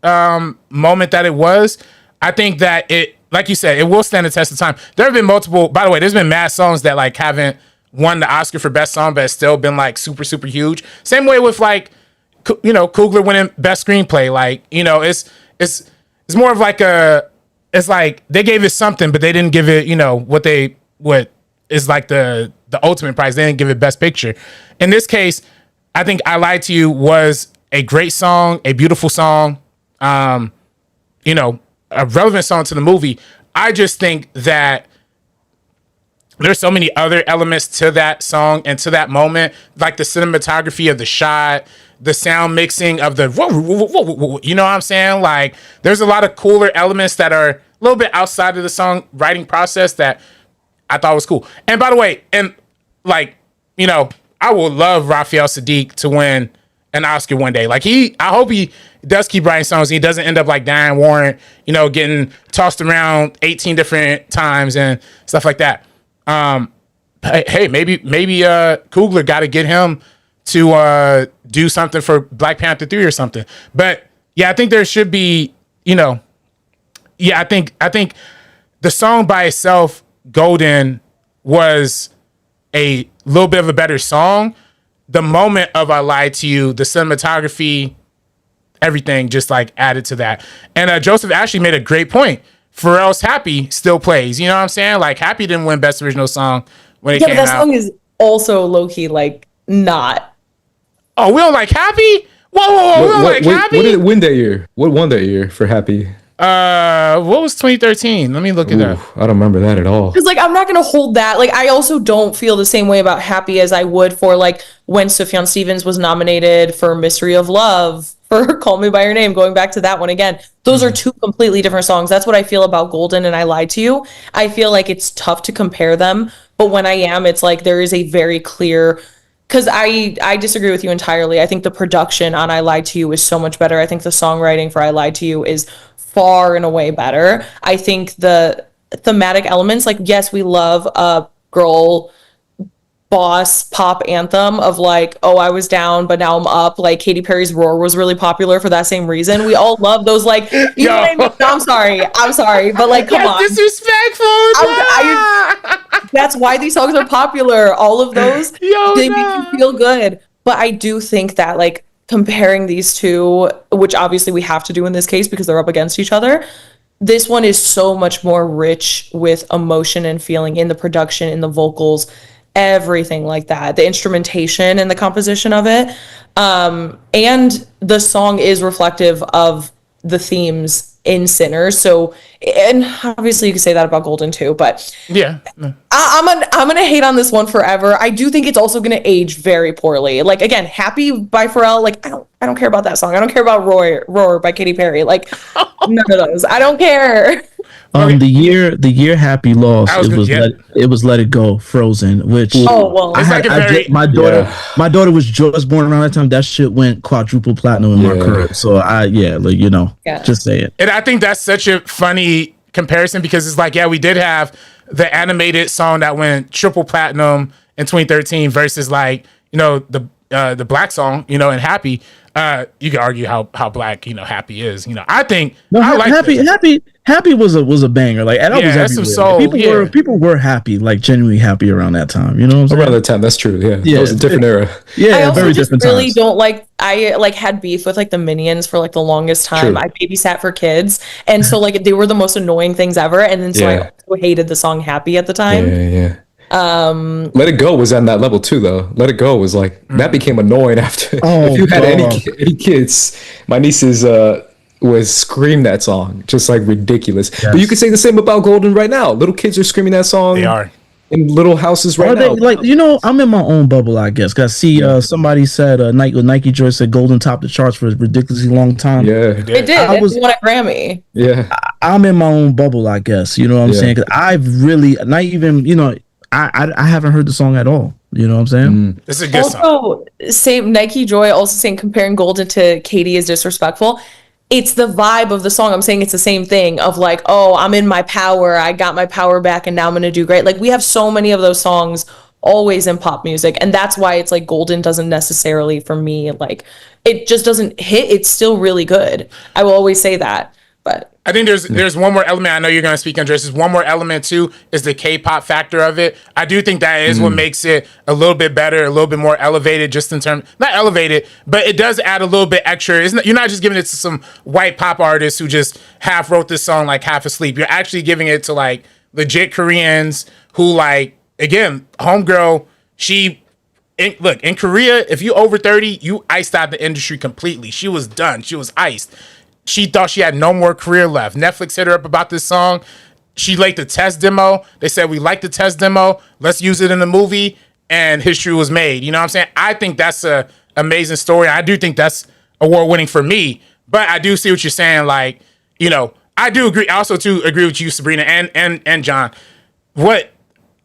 moment that it was. I think that it, like you said, it will stand the test of time. There have been multiple, by the way, there's been mad songs that like haven't won the Oscar for best song, but it's still been like super, super huge. Same way with like, Coogler winning best screenplay. Like, it's more of like it's like they gave it something, but they didn't give it, what is like the ultimate prize. They didn't give it best picture. In this case, I think I Lied to You was a great song, a beautiful song. A relevant song to the movie. I just think that there's so many other elements to that song and to that moment, like the cinematography of the shot, the sound mixing of the, you know what I'm saying? Like, there's a lot of cooler elements that are a little bit outside of the song writing process that I thought was cool. And by the way, and like, I would love Raphael Sadiq to win an Oscar one day. Like, I hope he does keep writing songs. He doesn't end up like Diane Warren, getting tossed around 18 different times and stuff like that. Hey, maybe Coogler got to get him to do something for Black Panther 3 or something. But yeah, I think there should be, I think the song by itself, Golden, was a little bit of a better song. The moment of I Lied to You, the cinematography, everything just like added to that. And Joseph Ashley made a great point. Pharrell's Happy still plays. You know what I'm saying? Like, Happy didn't win Best Original Song when it came out. Yeah, that song is also low-key, like, not. Oh, we don't like Happy? Whoa, we don't like Happy? What did it win that year? What won that year for Happy? What was 2013? Let me look it up. I don't remember that at all. Because like I'm not gonna hold that. Like I also don't feel the same way about Happy as I would for like when Sufjan Stevens was nominated for Mystery of Love, for Call Me by Your Name, going back to that one again. Those are two completely different songs. That's what I feel about Golden and I Lied to You. I feel like it's tough to compare them, but when I am, it's like there is a very clear, because I disagree with you entirely. I think the production on I Lied to You is so much better. I think the songwriting for I Lied to You is far and away better. I think the thematic elements, like, yes, we love a girl boss pop anthem of like, oh, I was down, but now I'm up. Like Katy Perry's Roar was really popular for that same reason. We all love those, like, you know what I mean? No, I'm sorry, but like, come on. Disrespectful. That's why these songs are popular. All of those, they make you feel good. But I do think that like comparing these two, which obviously we have to do in this case because they're up against each other, this one is so much more rich with emotion and feeling in the production, in the vocals, everything like that, the instrumentation and the composition of it. And the song is reflective of the themes in Sinners. So, and obviously you could say that about Golden too, but yeah, I'm gonna hate on this one forever. I do think it's also gonna age very poorly. Like again, Happy by Pharrell, like I don't care about that song. I don't care about Roar by Katy Perry. Like none of those. I don't care. The year Happy lost, it was Let It Go, Frozen, which my daughter was just born around that time. That shit went quadruple platinum in my career. So just say it. And I think that's such a funny comparison because it's like, yeah, we did have the animated song that went triple platinum in 2013 versus like, the black song, and Happy. You can argue how black, Happy is. I think Happy was a banger. Like that was that's some soul. People were happy, like genuinely happy around that time. You know what I'm saying? Around that time, that's true. Yeah. It was a different era. Yeah, I also very just different really times. don't like. I like had beef with like the Minions for like the longest time. True. I babysat for kids, and so like they were the most annoying things ever. And then I also hated the song Happy at the time. Yeah. Let It Go was on that level too, though. Let It Go was like that became annoying after. If you had any kids, my nieces was scream that song just like ridiculous. But you could say the same about Golden right now. Little kids are screaming that song. They are in little houses right now. Like I'm in my own bubble, I guess. Cause I see somebody said Nike Joy said Golden topped the charts for a ridiculously long time. Yeah, it did. It won a Grammy. Yeah, I'm in my own bubble, I guess. You know what I'm saying? Cause I've really not even I haven't heard the song at all. You know what I'm saying? It's a good song. Also, same Nike Joy also saying comparing Golden to Katy is disrespectful. It's the vibe of the song. I'm saying it's the same thing of like, oh, I'm in my power. I got my power back and now I'm going to do great. Like we have so many of those songs always in pop music. And that's why it's like Golden doesn't necessarily for me, like it just doesn't hit. It's still really good. I will always say that. But I think there's one more element. I know you're going to speak on this. There's one more element too, is the K-pop factor of it. I do think that is what makes it a little bit better, a little bit more elevated, just in terms, not elevated, but it does add a little bit extra. You're not just giving it to some white pop artists who just half wrote this song like half asleep. You're actually giving it to like legit Koreans who like, again, homegirl, in Korea, if you over 30, you iced out the industry completely. She was done. She was iced. She thought she had no more career left. Netflix hit her up about this song. She liked the test demo. They said, we like the test demo. Let's use it in the movie. And history was made. You know what I'm saying? I think that's an amazing story. I do think that's award winning for me. But I do see what you're saying. Like, I do agree. I also too agree with you, Sabrina and John. What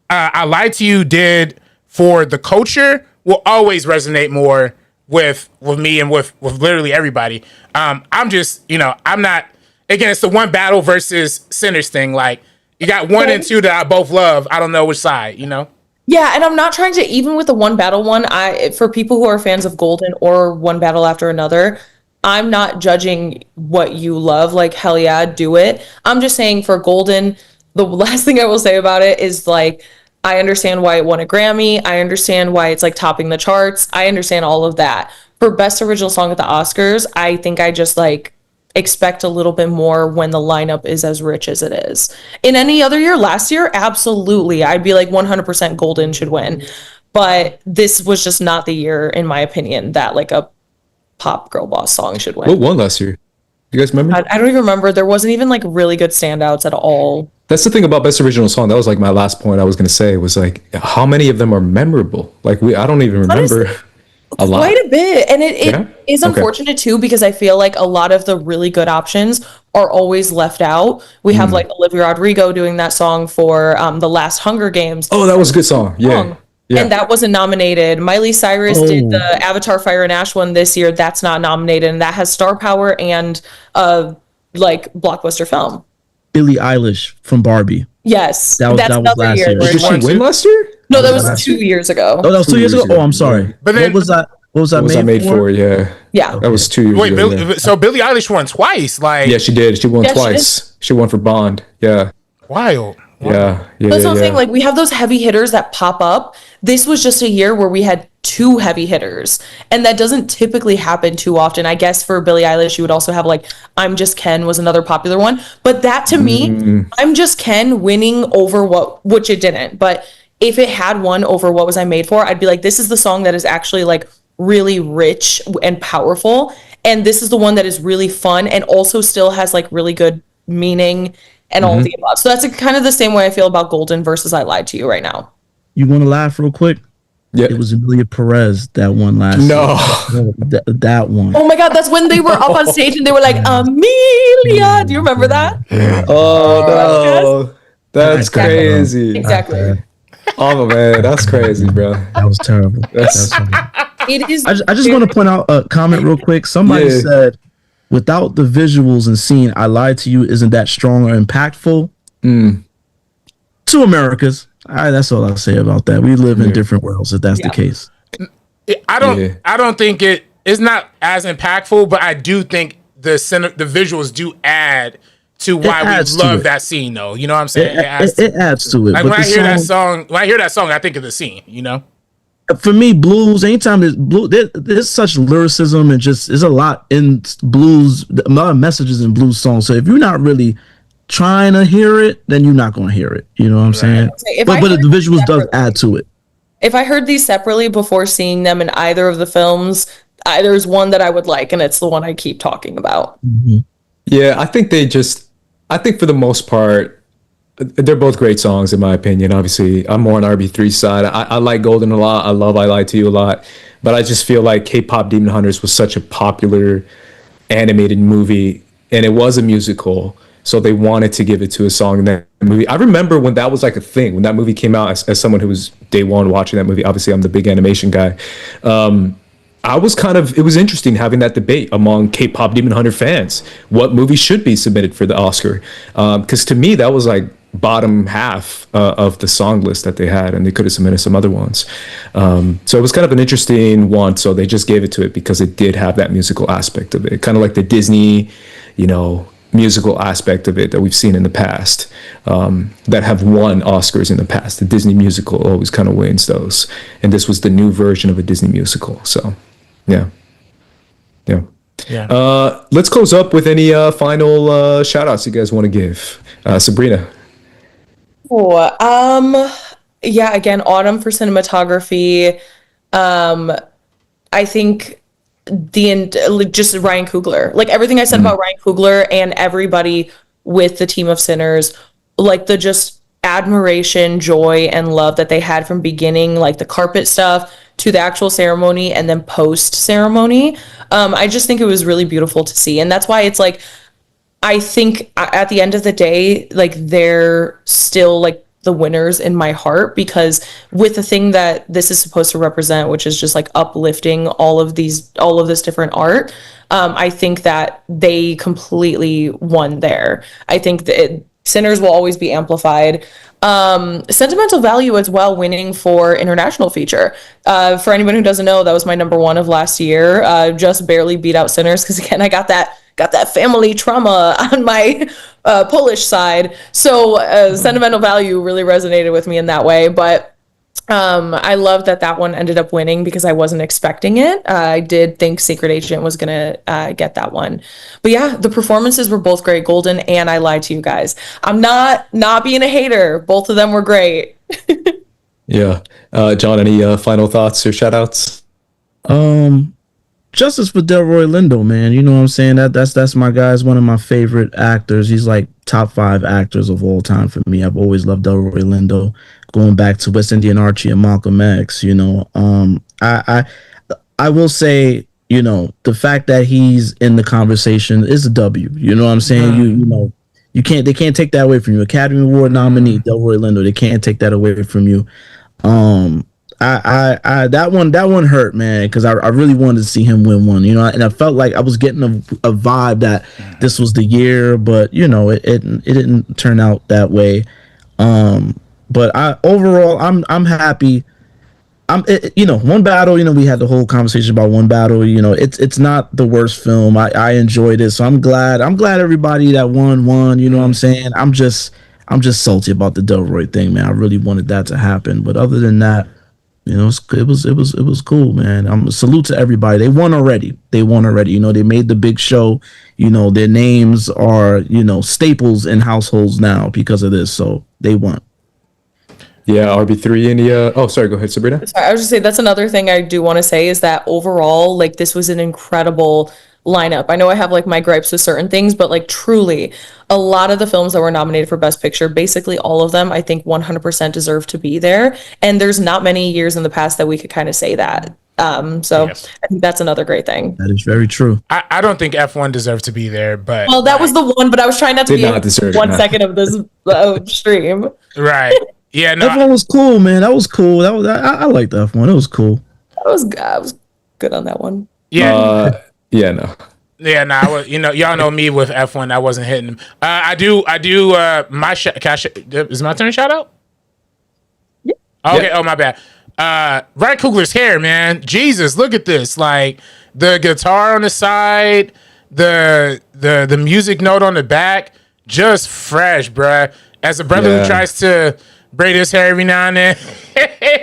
I Lied to You did for the culture will always resonate more with me and with literally everybody. I'm just, I'm not, again, it's the one battle versus Sinners thing. Like you got 1 and 2 that I both love. I don't know which side, Yeah, and I'm not trying to, even with the one battle one, for people who are fans of Golden or One Battle After Another, I'm not judging what you love. Like, hell yeah, do it. I'm just saying for Golden, the last thing I will say about it is like, I understand why it won a Grammy. I understand why it's like topping the charts. I understand all of that. For Best Original Song at the Oscars, I think I just like expect a little bit more when the lineup is as rich as it is. In any other year, last year, absolutely. I'd be like 100% Golden should win. But this was just not the year, in my opinion, that like a pop girl boss song should win. What won last year? You guys remember? I don't even remember. There wasn't even like really good standouts at all. That's the thing about Best Original Song. That was like my last point I was going to say was like, how many of them are memorable? Like I don't even remember a lot. Quite a bit. And it is unfortunate too, because I feel like a lot of the really good options are always left out. We have like Olivia Rodrigo doing that song for the last Hunger Games. Oh, that was a good song. Yeah. And that wasn't nominated. Miley Cyrus did the Avatar Fire and Ash one this year. That's not nominated. And that has star power and like blockbuster film. Billie Eilish from Barbie. Yes. That was last year. Did she win last year? No, that was 2 years ago. Oh, that was 2 years ago? Oh, I'm sorry. But then, what was that made for? Yeah. That was 2 years ago. So Billie Eilish won twice. Like, yeah, she did. She won twice. She won for Bond. Yeah. Wild. Yeah. That's what I'm saying. Like, we have those heavy hitters that pop up. This was just a year where we had 2 heavy hitters, and that doesn't typically happen too often. I guess for Billie Eilish, you would also have like I'm Just Ken was another popular one, but that to me, I'm Just Ken winning over which it didn't. But if it had won over What Was I Made For, I'd be like, this is the song that is actually like really rich and powerful. And this is the one that is really fun and also still has like really good meaning and all of the above. So that's kind of the same way I feel about Golden versus I Lied to You right now. You want to laugh real quick? Yeah. It was Amelia Perez that won last year. That one. Oh my God, that's when they were up on stage and they were like, Amelia. Do you remember that? Oh no, that's crazy. Exactly. Oh man, that's crazy, bro. That was terrible. That's It is. I just want to point out a comment real quick. Somebody said, without the visuals and scene, I Lied to You isn't that strong or impactful. To Americas. That's all I'll say about that. We live in different worlds if that's the case. I don't think it's not as impactful, but I do think the visuals do add to why we love that scene, though. You know what I'm saying? It adds to it. Like when I hear that song, I think of the scene. You know. For me, blues. Anytime there's such lyricism and just there's a lot in blues, a lot of messages in blues songs. So if you're not really trying to hear it, then you're not going to hear it. You know what I'm saying? But the visuals does add to it. If I heard these separately before seeing them in either of the films, there's one that I would like, and it's the one I keep talking about. Yeah, I think for the most part, they're both great songs in my opinion. Obviously, I'm more on RB3's side. I like Golden a lot. I love I Lied to You a lot. But I just feel like K-Pop Demon Hunters was such a popular animated movie, and it was a musical. So they wanted to give it to a song in that movie. I remember when that was like a thing, when that movie came out, as someone who was day one watching that movie. Obviously, I'm the big animation guy. It was interesting having that debate among K-Pop Demon Hunter fans. What movie should be submitted for the Oscar? Because to me, that was like bottom half of the song list that they had, and they could have submitted some other ones. So it was kind of an interesting one. So they just gave it to it because it did have that musical aspect of it. Kind of like the Disney, musical aspect of it that we've seen in the past, that have won Oscars in the past. The Disney musical always kind of wins those, and this was the new version of a Disney musical. So, yeah. Let's close up with any final shout outs you guys want to give. Sabrina. Again, Autumn for cinematography. I think just Ryan Coogler, like everything I said about Ryan Coogler and everybody with the team of Sinners, like the just admiration, joy, and love that they had from beginning, like the carpet stuff to the actual ceremony and then post ceremony. I just think it was really beautiful to see. And that's why it's like, I think at the end of the day, like they're still like the winners in my heart, because with the thing that this is supposed to represent, which is just like uplifting all of this different art, I think that they completely won there. I think that Sinners will always be amplified. Sentimental Value as well, winning for international feature. For anyone who doesn't know, that was my number one of last year. Just barely beat out Sinners because again, I got that family trauma on my Polish side. So Sentimental Value really resonated with me in that way. But I love that one ended up winning because I wasn't expecting it. I did think Secret Agent was going to get that one. But yeah, the performances were both great. Golden and I Lied to You guys. I'm not being a hater. Both of them were great. Yeah. John, any final thoughts or shout outs? Justice for Delroy Lindo, man. You know what I'm saying? That's my guy. He's one of my favorite actors. He's like top 5 actors of all time for me. I've always loved Delroy Lindo, going back to West Indian Archie and Malcolm X. I will say, the fact that he's in the conversation is a W. You know what I'm saying? They can't take that away from you. Academy Award nominee Delroy Lindo, they can't take that away from you. That one hurt, man, because I really wanted to see him win one, and I felt like I was getting a vibe that this was the year, but it didn't turn out that way. But overall I'm happy. One Battle, we had the whole conversation about One Battle. It's not the worst film. I enjoyed it, so I'm glad everybody that won. You know what I'm saying? I'm just salty about the Delroy thing, man. I really wanted that to happen, but other than that, it was cool, man. Salute to everybody. They won already. They made the big show. Their names are staples in households now because of this. So they won. Yeah, RB3 India. Oh, sorry. Go ahead, Sabrina. Sorry, I was just saying that's another thing I do want to say is that overall, like this was an incredible lineup. I know I have like my gripes with certain things, but like truly a lot of the films that were nominated for Best Picture, basically all of them, I think 100% deserve to be there. And there's not many years in the past that we could kind of say that. So Yes. I think that's another great thing. That is very true. I don't think F1 deserved to be there, but Well, that was the one, but I was trying not to Did be not deserve it, 1 no. second of this stream. right. Yeah, no, F1 was cool, man. That was cool. That was I liked F1. It was cool. I was good on that one. yeah. Yeah, no. Yeah, no, I was, y'all know me with F1. I wasn't hitting them. I do. My is my turn? Shout out. Yeah. Okay. Yeah. Oh, my bad. Ryan Coogler's hair, man. Jesus, look at this. Like the guitar on the side, the music note on the back, just fresh, bruh. As a brother who tries to braid his hair every now and then,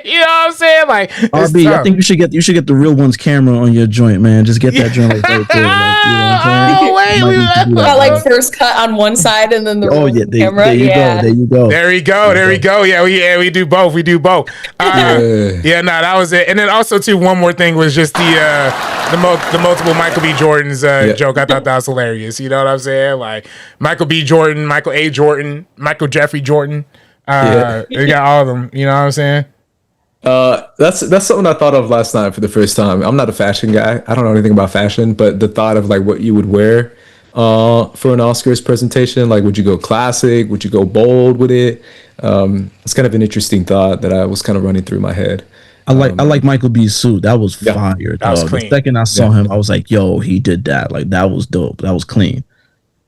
you know what I'm saying? Like, RB, I think you should get the real one's camera on your joint, man. Just get that joint like right there. Like, you know what I'm saying? Oh, wait, You might need to do that, Got like bro. first cut on one side and then the Oh real yeah, camera. there you go. There you go. There we go. There we go. Yeah, we do both. We do both. Yeah, no, that was it. And then also too, one more thing was just the multiple Michael B. Jordan's joke. I thought that was hilarious. You know what I'm saying? Like Michael B. Jordan, Michael A. Jordan, Michael Jeffrey Jordan. We got all of them. You know what I'm saying? That's something I thought of last night for the first time. I'm not a fashion guy. I don't know anything about fashion, but the thought of like what you would wear for an Oscars presentation, like would you go classic? Would you go bold with it? It's kind of an interesting thought that I was kind of running through my head. I like Michael B's suit. That was fire. That was dog. clean. The second I saw him, I was like, yo, he did that. Like that was dope. That was clean.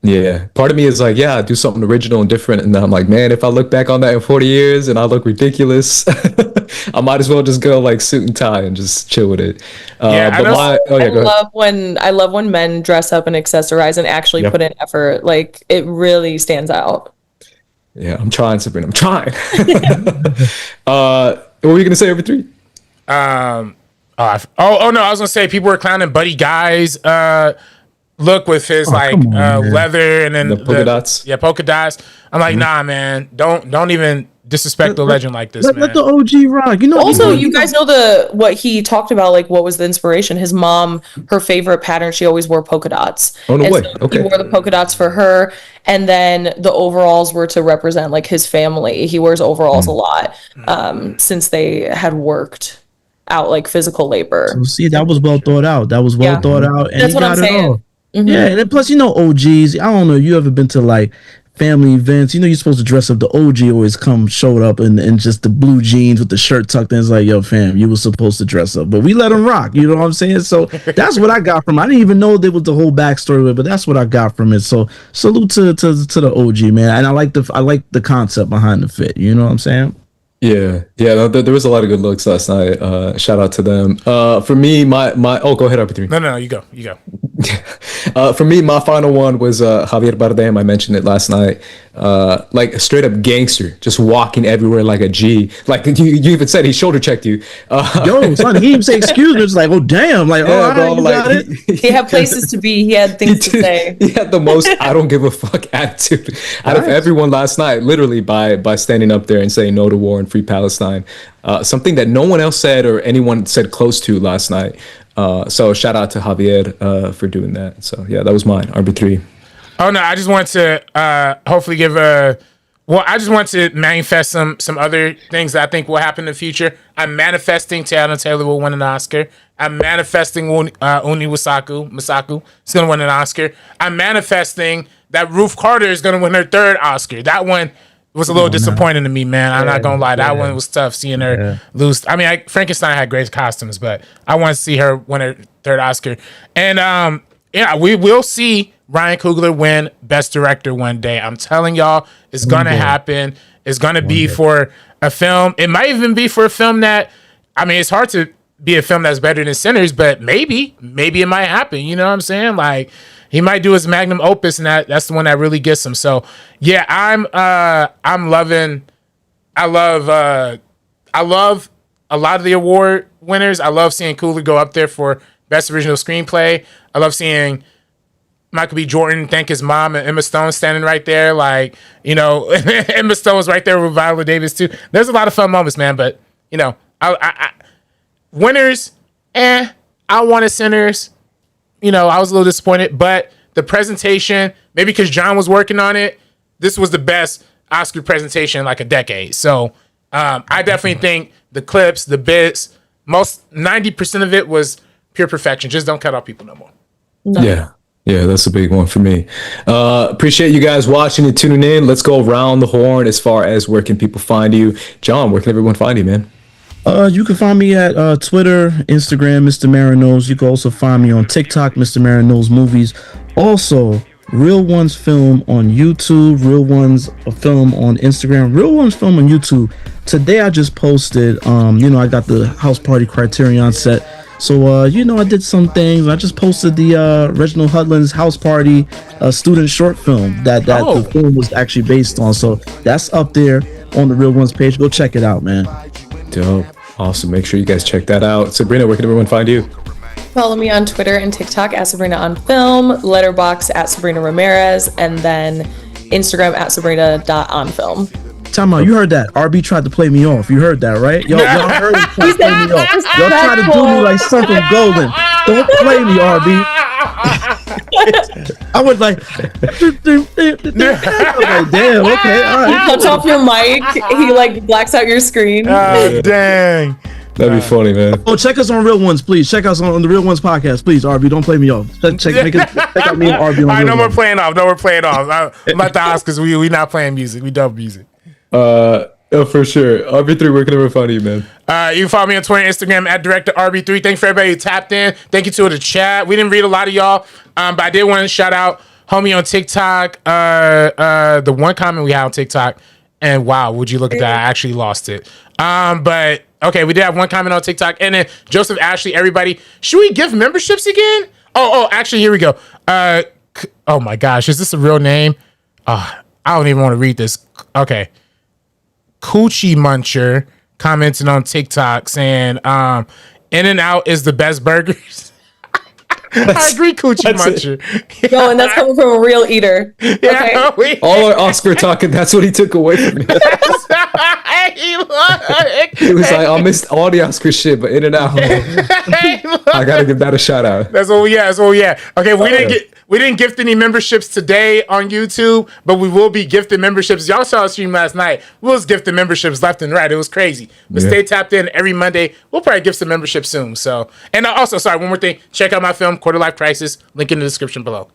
Yeah, part of me is like, yeah, do something original and different, and then I'm like, man, if I look back on that in 40 years and I look ridiculous, I might as well just go like suit and tie and just chill with it. Yeah, but go ahead. I love when men dress up and accessorize and actually put in effort. Like it really stands out. Yeah, I'm trying, Sabrina. I'm trying. What were you gonna say, over three? No, I was gonna say people were clowning Buddy Guy's look with his leather and then the polka dots. Yeah, polka dots. I'm like, nah, man, don't even disrespect the legend like this, man. Let the OG rock. You know. Also, you guys know what he talked about, like what was the inspiration? His mom, her favorite pattern, she always wore polka dots. Oh no way! So Okay. he wore the polka dots for her, and then the overalls were to represent like his family. He wears overalls a lot since they had worked out like physical labor. So see, that was well thought out. That was well thought out, and That's he what got I'm it saying. all. Mhm. Yeah, and then plus, OGs. I don't know. You ever been to like family events? You're supposed to dress up. The OG always showed up in just the blue jeans with the shirt tucked in. It's like, yo, fam, you were supposed to dress up, but we let him rock. You know what I'm saying? So that's what I got from it. I didn't even know there was the whole backstory with it, but that's what I got from it. So salute to the OG, man. And I like the concept behind the fit. You know what I'm saying? Yeah. There was a lot of good looks last night. Shout out to them. For me, my go ahead, RP3. No, you go. For me, my final one was Javier Bardem. I mentioned it last night. Like a straight up gangster, just walking everywhere like a G. Like you even said he shoulder checked you. Yo, son, he didn't say excuse me. It's like, oh damn, like bro, you got it. He had places to be. He had things to say. He had the most I don't give a fuck attitude out of everyone last night, literally by standing up there and saying no to war and free Palestine. Something that no one else said or anyone said close to last night. So shout out to Javier for doing that. So yeah, that was mine, RB3. Oh no, I just want to hopefully give I just want to manifest some other things that I think will happen in the future. I'm manifesting Tiana Taylor will win an Oscar. I'm manifesting Uni Masaku is going to win an Oscar. I'm manifesting that Ruth Carter is going to win her third Oscar. That one was a little disappointing to me, man. I'm not going to lie. That one was tough seeing her lose. I mean, Frankenstein had great costumes, but I want to see her win her third Oscar. And we will see Ryan Coogler win Best Director one day. I'm telling y'all, it's going to happen. It's going to be for a film. It might even be for a film that, I mean, it's hard to be a film that's better than Sinners, but maybe it might happen. You know what I'm saying? Like, he might do his magnum opus, and that's the one that really gets him. So, yeah, I'm loving. I love a lot of the award winners. I love seeing Coogler go up there for Best Original Screenplay. I love seeing Michael B. Jordan thank his mom and Emma Stone standing right there. Like, Emma Stone was right there with Viola Davis too. There's a lot of fun moments, man. But, I winners, I wanted Sinners. I was a little disappointed, but the presentation, maybe because John was working on it, this was the best Oscar presentation in like a decade. So I definitely think the clips, the bits, 90% of it was pure perfection. Just don't cut off people no more. No. Yeah, that's a big one for me. Appreciate you guys watching and tuning in. Let's go around the horn as far as where can people find you. John, where can everyone find you, man? You can find me at Twitter, Instagram, MrMarinKnows. You can also find me on TikTok, MrMarinKnows Movies. Also, Real Ones Film on YouTube, Real Ones Film on Instagram, Real Ones Film on YouTube. Today I just posted, I got the House Party Criterion set. So, I did some things. I just posted the Reginald Hudlin's House Party student short film that the film was actually based on. So that's up there on the Real Ones page. Go check it out, man. Dope. Awesome. Make sure you guys check that out. Sabrina, where can everyone find you? Follow me on Twitter and TikTok at Sabrina on Film, Letterboxd at Sabrina Ramirez, and then Instagram at Sabrina.onfilm. Time out, you heard that? RB tried to play me off. You heard that, right? Y'all heard him try to play me off. Y'all try to do me like something golden. Don't play me, RB. I was like, damn, okay, all right. He cuts off your mic. He like blacks out your screen. Oh, dang. That'd be funny, man. Oh, check us on Real Ones, please. Check us on the Real Ones podcast, please. RB, don't play me off. Check out me and RB on all right, Real no more Ones. playing off. No more playing off. Like the Oscars, we not playing music. We dub music. For sure. RB3, where can everyone find you, man? You can follow me on Twitter and Instagram at Director RB3. Thanks for everybody who tapped in. Thank you to the chat. We didn't read a lot of y'all, but I did want to shout out homie on TikTok. The one comment we had on TikTok, and wow, would you look at that? I actually lost it. But okay, we did have one comment on TikTok, and then Joseph Ashley. Everybody, should we give memberships again? Actually, here we go. Oh my gosh, is this a real name? I don't even want to read this. Okay. Coochie Muncher commenting on TikTok saying, In-N-Out is the best burgers. I agree, Coochie Muncher. No, and that's coming from a real eater. Yeah, Okay. All our Oscar talking, that's what he took away from me. He was like, I missed all the Oscar shit, but In-N-Out. I gotta give that a shout out. That's what we had. Okay, we didn't gift any memberships today on YouTube, but we will be gifting memberships. Y'all saw the stream last night. We was gifting memberships left and right. It was crazy. But stay tapped in every Monday. We'll probably gift some memberships soon. So, and also, sorry, one more thing. Check out my film, Quarter Life Crisis. Link in the description below.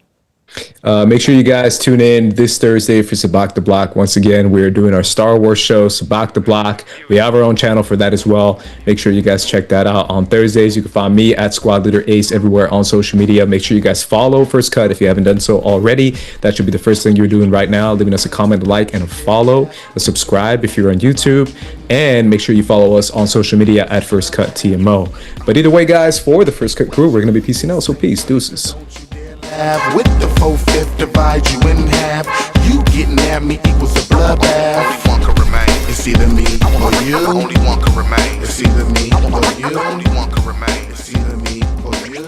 Make sure you guys tune in this Thursday for Sabak the Block. Once again, we're doing our Star Wars show, Sabak the Block. We have our own channel for that as well. Make sure you guys check that out. On Thursdays, you can find me at Squad Leader Ace everywhere on social media. Make sure you guys follow First Cut if you haven't done so already. That should be the first thing you're doing right now. Leaving us a comment, a like, and a follow. A subscribe if you're on YouTube. And make sure you follow us on social media at First Cut TMO. But either way, guys, for the First Cut crew, we're going to be peacing out. So peace, deuces. With the 4/5 divide you in half. You getting at me equals a bloodbath. Only one can remain. It's either me or you. Only one can remain. It's either me or you. Only one can remain. It's either me or you.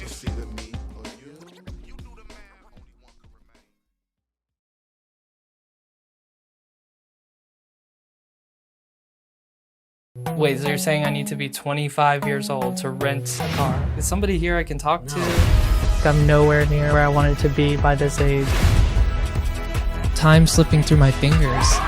It's either me or you. You do the math. Only one can remain. Wait, so you're saying I need to be 25 years old to rent a car? Is somebody here I can talk to? I'm nowhere near where I wanted to be by this age. Time slipping through my fingers.